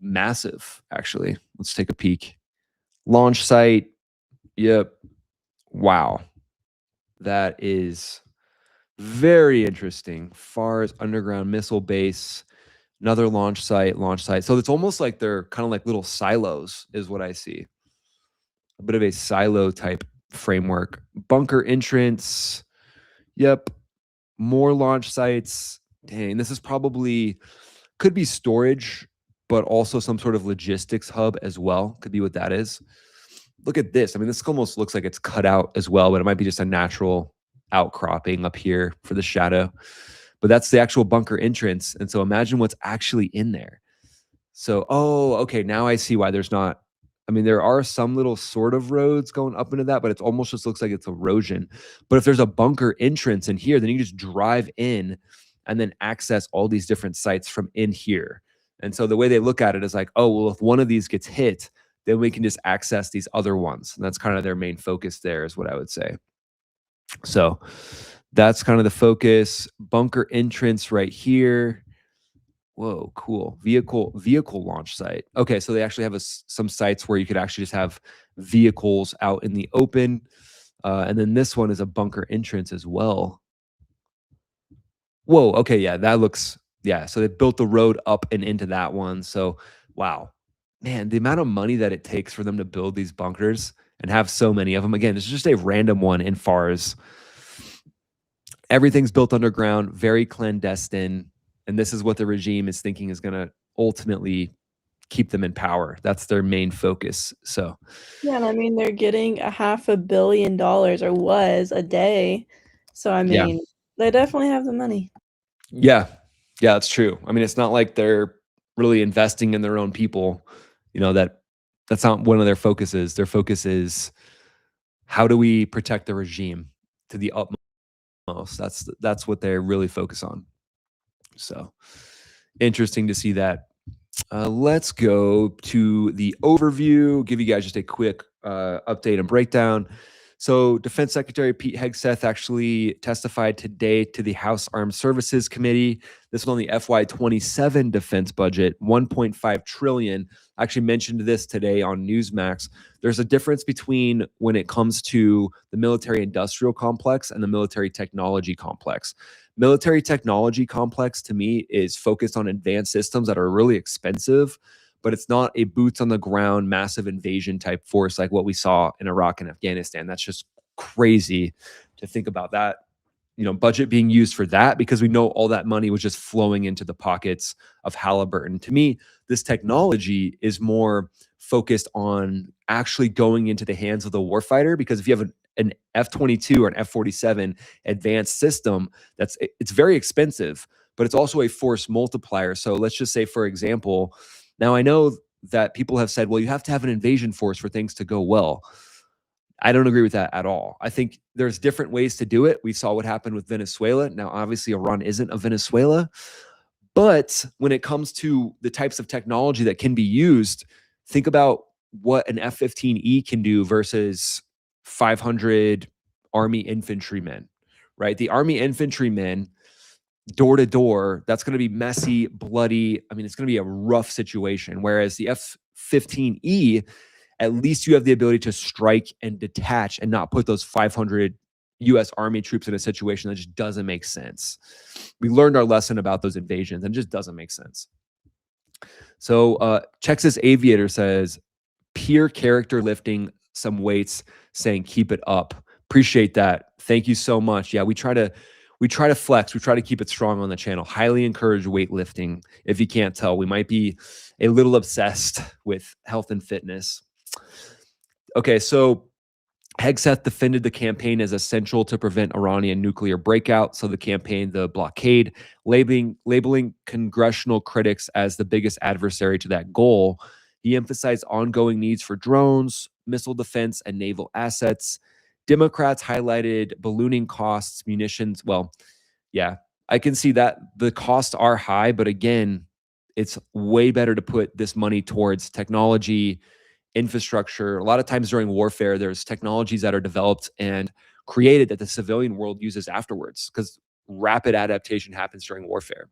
Massive, actually. Let's take a peek. Launch site. Yep. Wow. That is very interesting. FAR's underground missile base. Another launch site. So it's almost like they're kind of like little silos is what I see. A bit of a silo type framework. Bunker entrance. Yep. More launch sites. Dang, this is could be storage, but also some sort of logistics hub as well. Could be what that is. look at this. I mean, this almost looks like it's cut out as well, but it might be just a natural outcropping up here for the shadow. But that's the actual bunker entrance. And so imagine what's actually in there. So, oh, okay, now I see why there's not, I mean, there are some little sort of roads going up into that, but it almost just looks like it's erosion. But if there's a bunker entrance in here, then you just drive in and then access all these different sites from in here. And so the way they look at it is like, oh, well, if one of these gets hit, then we can just access these other ones. And that's kind of their main focus there, is what I would say. So that's kind of the focus. Bunker entrance right here. Whoa, cool. Vehicle launch site. Okay, so they actually have some sites where you could actually just have vehicles out in the open. And then this one is a bunker entrance as well. Whoa, okay, yeah, that looks, yeah. So they built the road up and into that one. So, wow. Man, the amount of money that it takes for them to build these bunkers and have so many of them. Again, it's just a random one in Fars. Everything's built underground, very clandestine. And this is what the regime is thinking is going to ultimately keep them in power. That's their main focus. So,
yeah, and I mean, they're getting $500 million, or was, a day. So, I mean, they definitely have the money.
Yeah, that's true. I mean, it's not like they're really investing in their own people. You know, that's not one of their focuses. Their focus is, how do we protect the regime to the utmost? That's what they really focus on. So interesting to see that. Let's go to the overview, give you guys just a quick update and breakdown. So Defense Secretary Pete Hegseth actually testified today to the House Armed Services Committee. This was on the FY27 defense budget, $1.5 trillion. I actually mentioned this today on Newsmax. There's a difference between when it comes to the military industrial complex and the military technology complex. Military technology complex, to me, is focused on advanced systems that are really expensive, but it's not a boots on the ground, massive invasion type force like what we saw in Iraq and Afghanistan. That's just crazy to think about that, you know, budget being used for that, because we know all that money was just flowing into the pockets of Halliburton. To me, this technology is more focused on actually going into the hands of the warfighter, because if you have an F-22 or an F-47 advanced system, it's very expensive, but it's also a force multiplier. So let's just say, for example, now I know that people have said, well, you have to have an invasion force for things to go well. I don't agree with that at all. I think there's different ways to do it. We saw what happened with Venezuela. Now, obviously, Iran isn't a Venezuela, but when it comes to the types of technology that can be used, think about what an F-15E can do versus 500 Army infantrymen, right? The Army infantrymen, door to door, that's going to be messy, bloody. I mean, it's going to be a rough situation. Whereas the F-15E, at least you have the ability to strike and detach and not put those 500 U.S. Army troops in a situation that just doesn't make sense. We learned our lesson about those invasions, and it just doesn't make sense. So Texas Aviator says, peer character lifting some weights, saying keep it up. Appreciate that. Thank you so much. Yeah, we try to flex. We try to keep it strong on the channel. Highly encourage weightlifting. If you can't tell, we might be a little obsessed with health and fitness. Okay, so Hegseth defended the campaign as essential to prevent Iranian nuclear breakout. So the campaign, the blockade, labeling congressional critics as the biggest adversary to that goal. He emphasized ongoing needs for drones, missile defense, and naval assets. Democrats highlighted ballooning costs, munitions. Well, yeah, I can see that the costs are high, but again, it's way better to put this money towards technology, infrastructure. A lot of times during warfare, there's technologies that are developed and created that the civilian world uses afterwards, because rapid adaptation happens during warfare.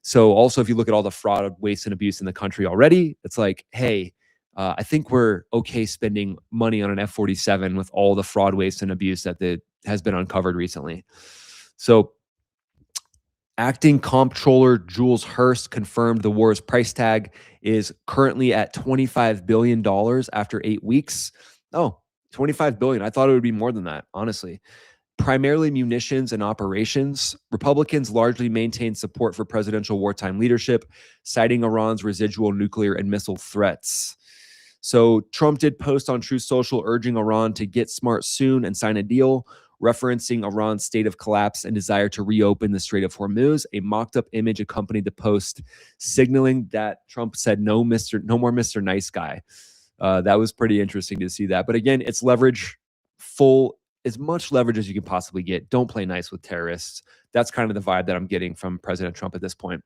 So also, if you look at all the fraud, waste, and abuse in the country already, it's like, hey, I think we're okay spending money on an F-47 with all the fraud, waste, and abuse that has been uncovered recently. So acting comptroller Jules Hurst confirmed the war's price tag is currently at $25 billion after 8 weeks. Oh, $25 billion. I thought it would be more than that, honestly. Primarily munitions and operations. Republicans largely maintain support for presidential wartime leadership, citing Iran's residual nuclear and missile threats. So Trump did post on Truth Social urging Iran to get smart soon and sign a deal, referencing Iran's state of collapse and desire to reopen the Strait of Hormuz. A mocked-up image accompanied the post, signaling that Trump said, no more Mr. Nice Guy. That was pretty interesting to see that. But again, it's leverage, as much leverage as you can possibly get. Don't play nice with terrorists. That's kind of the vibe that I'm getting from President Trump at this point.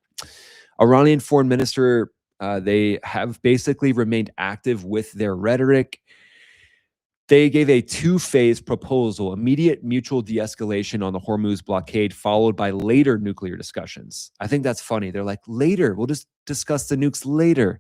Iranian foreign minister, they have basically remained active with their rhetoric. They gave a two-phase proposal: immediate mutual de-escalation on the Hormuz blockade, followed by later nuclear discussions. I think that's funny. They're like, later, we'll just discuss the nukes later.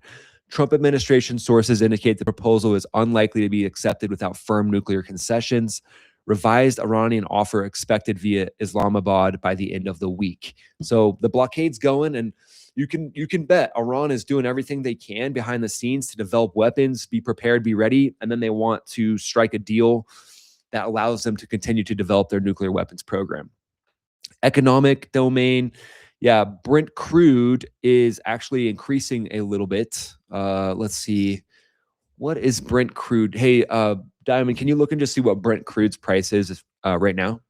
Trump administration sources indicate the proposal is unlikely to be accepted without firm nuclear concessions. Revised Iranian offer expected via Islamabad by the end of the week. So the blockade's going, and you can bet Iran is doing everything they can behind the scenes to develop weapons, be prepared, be ready, and then they want to strike a deal that allows them to continue to develop their nuclear weapons program. Economic domain. Yeah, Brent crude is actually increasing a little bit. Let's see. What is Brent crude? Hey, Diamond, can you look and just see what Brent crude's price is right now?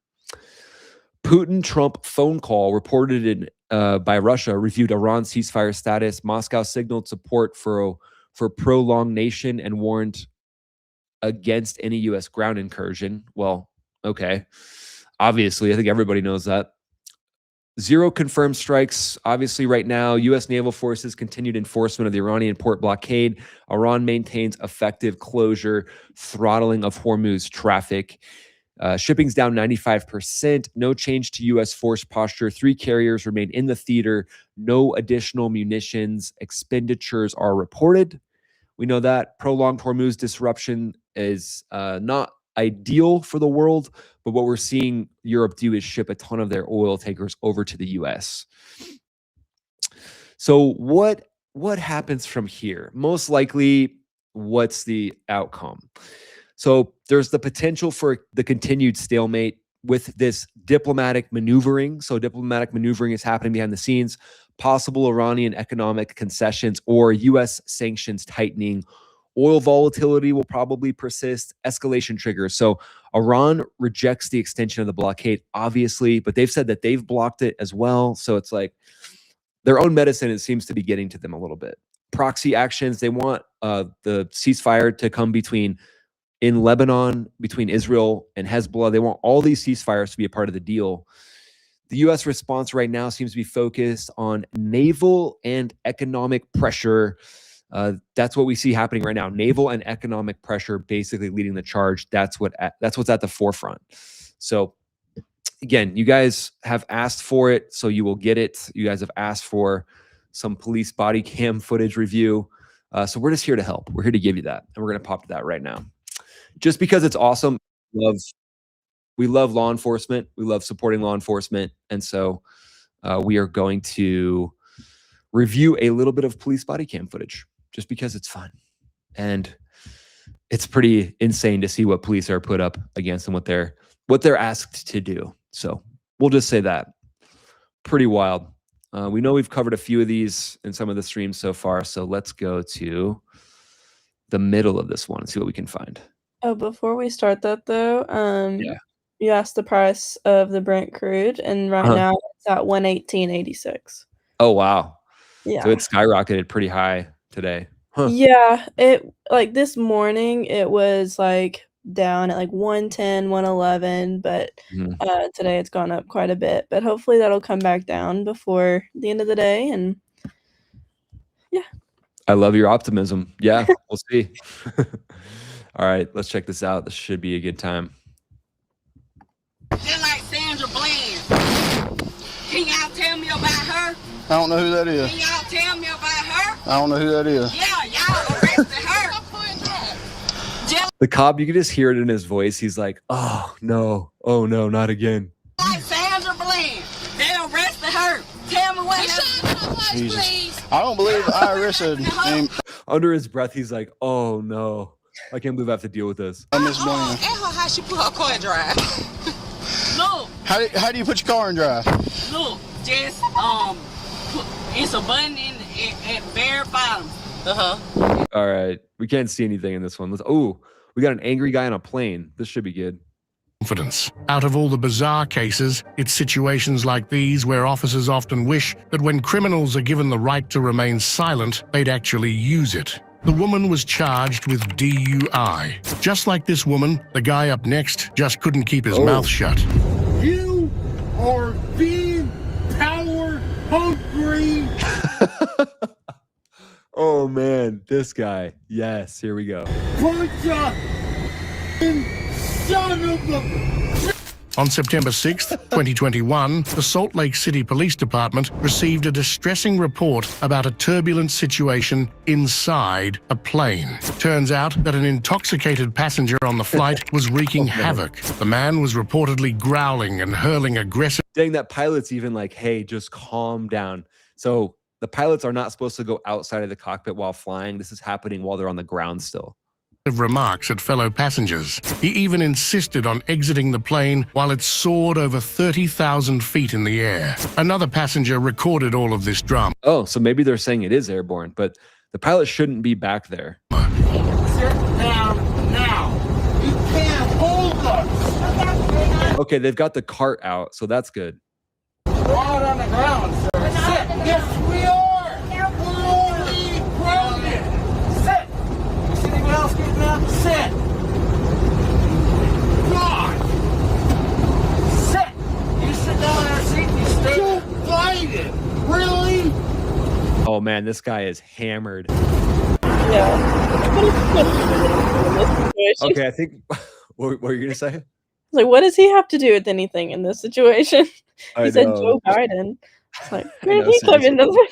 Putin-Trump phone call reported by Russia reviewed Iran's ceasefire status. Moscow signaled support for prolonged nation and warned against any U.S. ground incursion. Well, okay. Obviously, I think everybody knows that. Zero confirmed strikes. Obviously, right now, U.S. naval forces continued enforcement of the Iranian port blockade. Iran maintains effective closure, throttling of Hormuz traffic. Shipping's down 95%. No change to U.S. force posture. 3 carriers remain in the theater. No additional munitions expenditures are reported. We know that prolonged Hormuz disruption is not ideal for the world, but what we're seeing Europe do is ship a ton of their oil tankers over to the US. So what happens from here? Most likely, what's the outcome? So there's the potential for the continued stalemate with this diplomatic maneuvering. So diplomatic maneuvering is happening behind the scenes, possible Iranian economic concessions or US sanctions tightening. Oil volatility will probably persist, escalation triggers. So Iran rejects the extension of the blockade, obviously, but they've said that they've blocked it as well. So it's like their own medicine, it seems to be getting to them a little bit. Proxy actions, they want the ceasefire to come in Lebanon, between Israel and Hezbollah. They want all these ceasefires to be a part of the deal. The U.S. response right now seems to be focused on naval and economic pressure. That's what we see happening right now. Naval and economic pressure basically leading the charge. That's what's at the forefront. So again, you guys have asked for it, so you will get it. You guys have asked for some police body cam footage review. So we're just here to help. We're here to give you that. And we're going to pop to that right now. Just because it's awesome. We love law enforcement. We love supporting law enforcement. And so we are going to review a little bit of police body cam footage just because it's fun. And it's pretty insane to see what police are put up against and what they're asked to do. So we'll just say that. Pretty wild. We know we've covered a few of these in some of the streams so far. So let's go to the middle of this one and see what we can find.
Oh, before we start that though, you asked the price of the Brent crude, and right now it's at 118.86.
Oh wow!
Yeah,
so it skyrocketed pretty high today. Huh.
Yeah, it like this morning it was like down at like 110, 111, but today it's gone up quite a bit. But hopefully that'll come back down before the end of the day, and yeah. I
love your optimism. Yeah, we'll see. All right, let's check this out. This should be a good time.
Just like Sandra Bland. Can y'all tell me about her?
I don't know who that is.
Can y'all tell me about her?
I don't know who that is.
Yeah, y'all arrested her.
The cop, you can just hear it in his voice. He's like, oh no, not again.
Like Sandra Bland. They arrested her. Tell me what happened.
Jesus. I don't believe the IRS
Under his breath, he's like, oh no. I can't believe I have to deal with this.
Miss Bland.
Ask her how she put her car in drive. Look.
How do you put your car in drive?
Look, just it's a button at very bottom.
All right. We can't see anything in this one. Oh, we got an angry guy on a plane. This should be good.
Confidence. Out of all the bizarre cases, it's situations like these where officers often wish that when criminals are given the right to remain silent, they'd actually use it. The woman was charged with DUI. Just like this woman, the guy up next just couldn't keep his mouth shut.
You are being power hungry.
Oh man, this guy. Yes, here we go.
Bunch of son of a...
On September 6th, 2021, the Salt Lake City Police Department received a distressing report about a turbulent situation inside a plane. Turns out that an intoxicated passenger on the flight was wreaking havoc. The man was reportedly growling and hurling aggressive...
Dang, that pilot's even like, hey, just calm down. So the pilots are not supposed to go outside of the cockpit while flying. This is happening while they're on the ground still.
Remarks at fellow passengers. He even insisted on exiting the plane while it soared over 30,000 feet in the air. Another passenger recorded all of this drama.
Oh, so maybe they're saying it is airborne, but the pilot shouldn't be back there.
Sit down now. You can't hold us.
Okay, they've got the cart out, so that's good.
We're out on the ground, sir. Sit. Yes, we are. We're only grounded. Sit. You see anyone else getting up? Sit. God. Sit. You sit down in our seat and you stay. Don't bite it. Really?
Oh man, this guy is hammered. Okay, I think what were you gonna say?
Like, what does he have to do with anything in this situation?
I
He said
know.
Joe Biden. It's like,
I
where
know,
did he come
seriously.
into the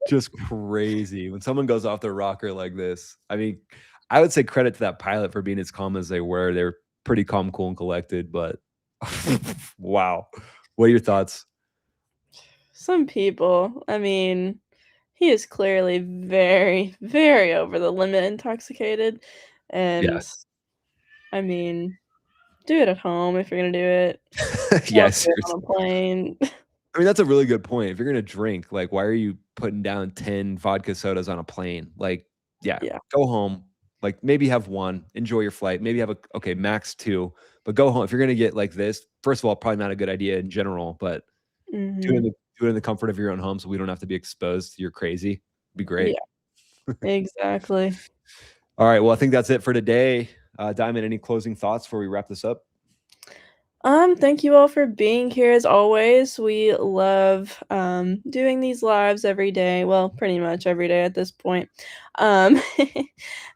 Just crazy when someone goes off their rocker like this. I mean, I would say credit to that pilot for being as calm as they were. They were pretty calm, cool, and collected. But wow, what are your thoughts?
Some people, I mean, he is clearly very, very over the limit intoxicated. And
Yes.
I mean, do it at home if you're gonna do it.
Yeah,
Don't do it
seriously.
on a plane.
I mean, that's a really good point. If you're gonna drink, like, why are you putting down 10 vodka sodas on a plane? Like, yeah,
Yeah.
go home. Like, maybe have one, enjoy your flight. Maybe have max 2, but go home. If you're gonna get like this, first of all, probably not a good idea in general, but do
Mhm.
it in the comfort of your own home so we don't have to be exposed to your crazy. Be great.
Yeah, exactly.
All right. Well, I think that's it for today. Diamond, any closing thoughts before we wrap this up?
Thank you all for being here as always. We love doing these lives every day. Well, pretty much every day at this point. Um,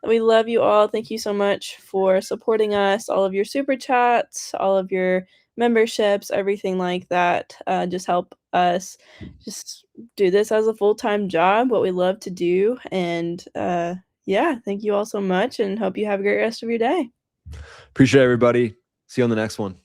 we love you all. Thank you so much for supporting us, all of your super chats, all of your memberships, everything like that. Just help us just do this as a full-time job, what we love to do. And yeah, thank you all so much and hope you have a great rest of your day.
Appreciate everybody. See you on the next one.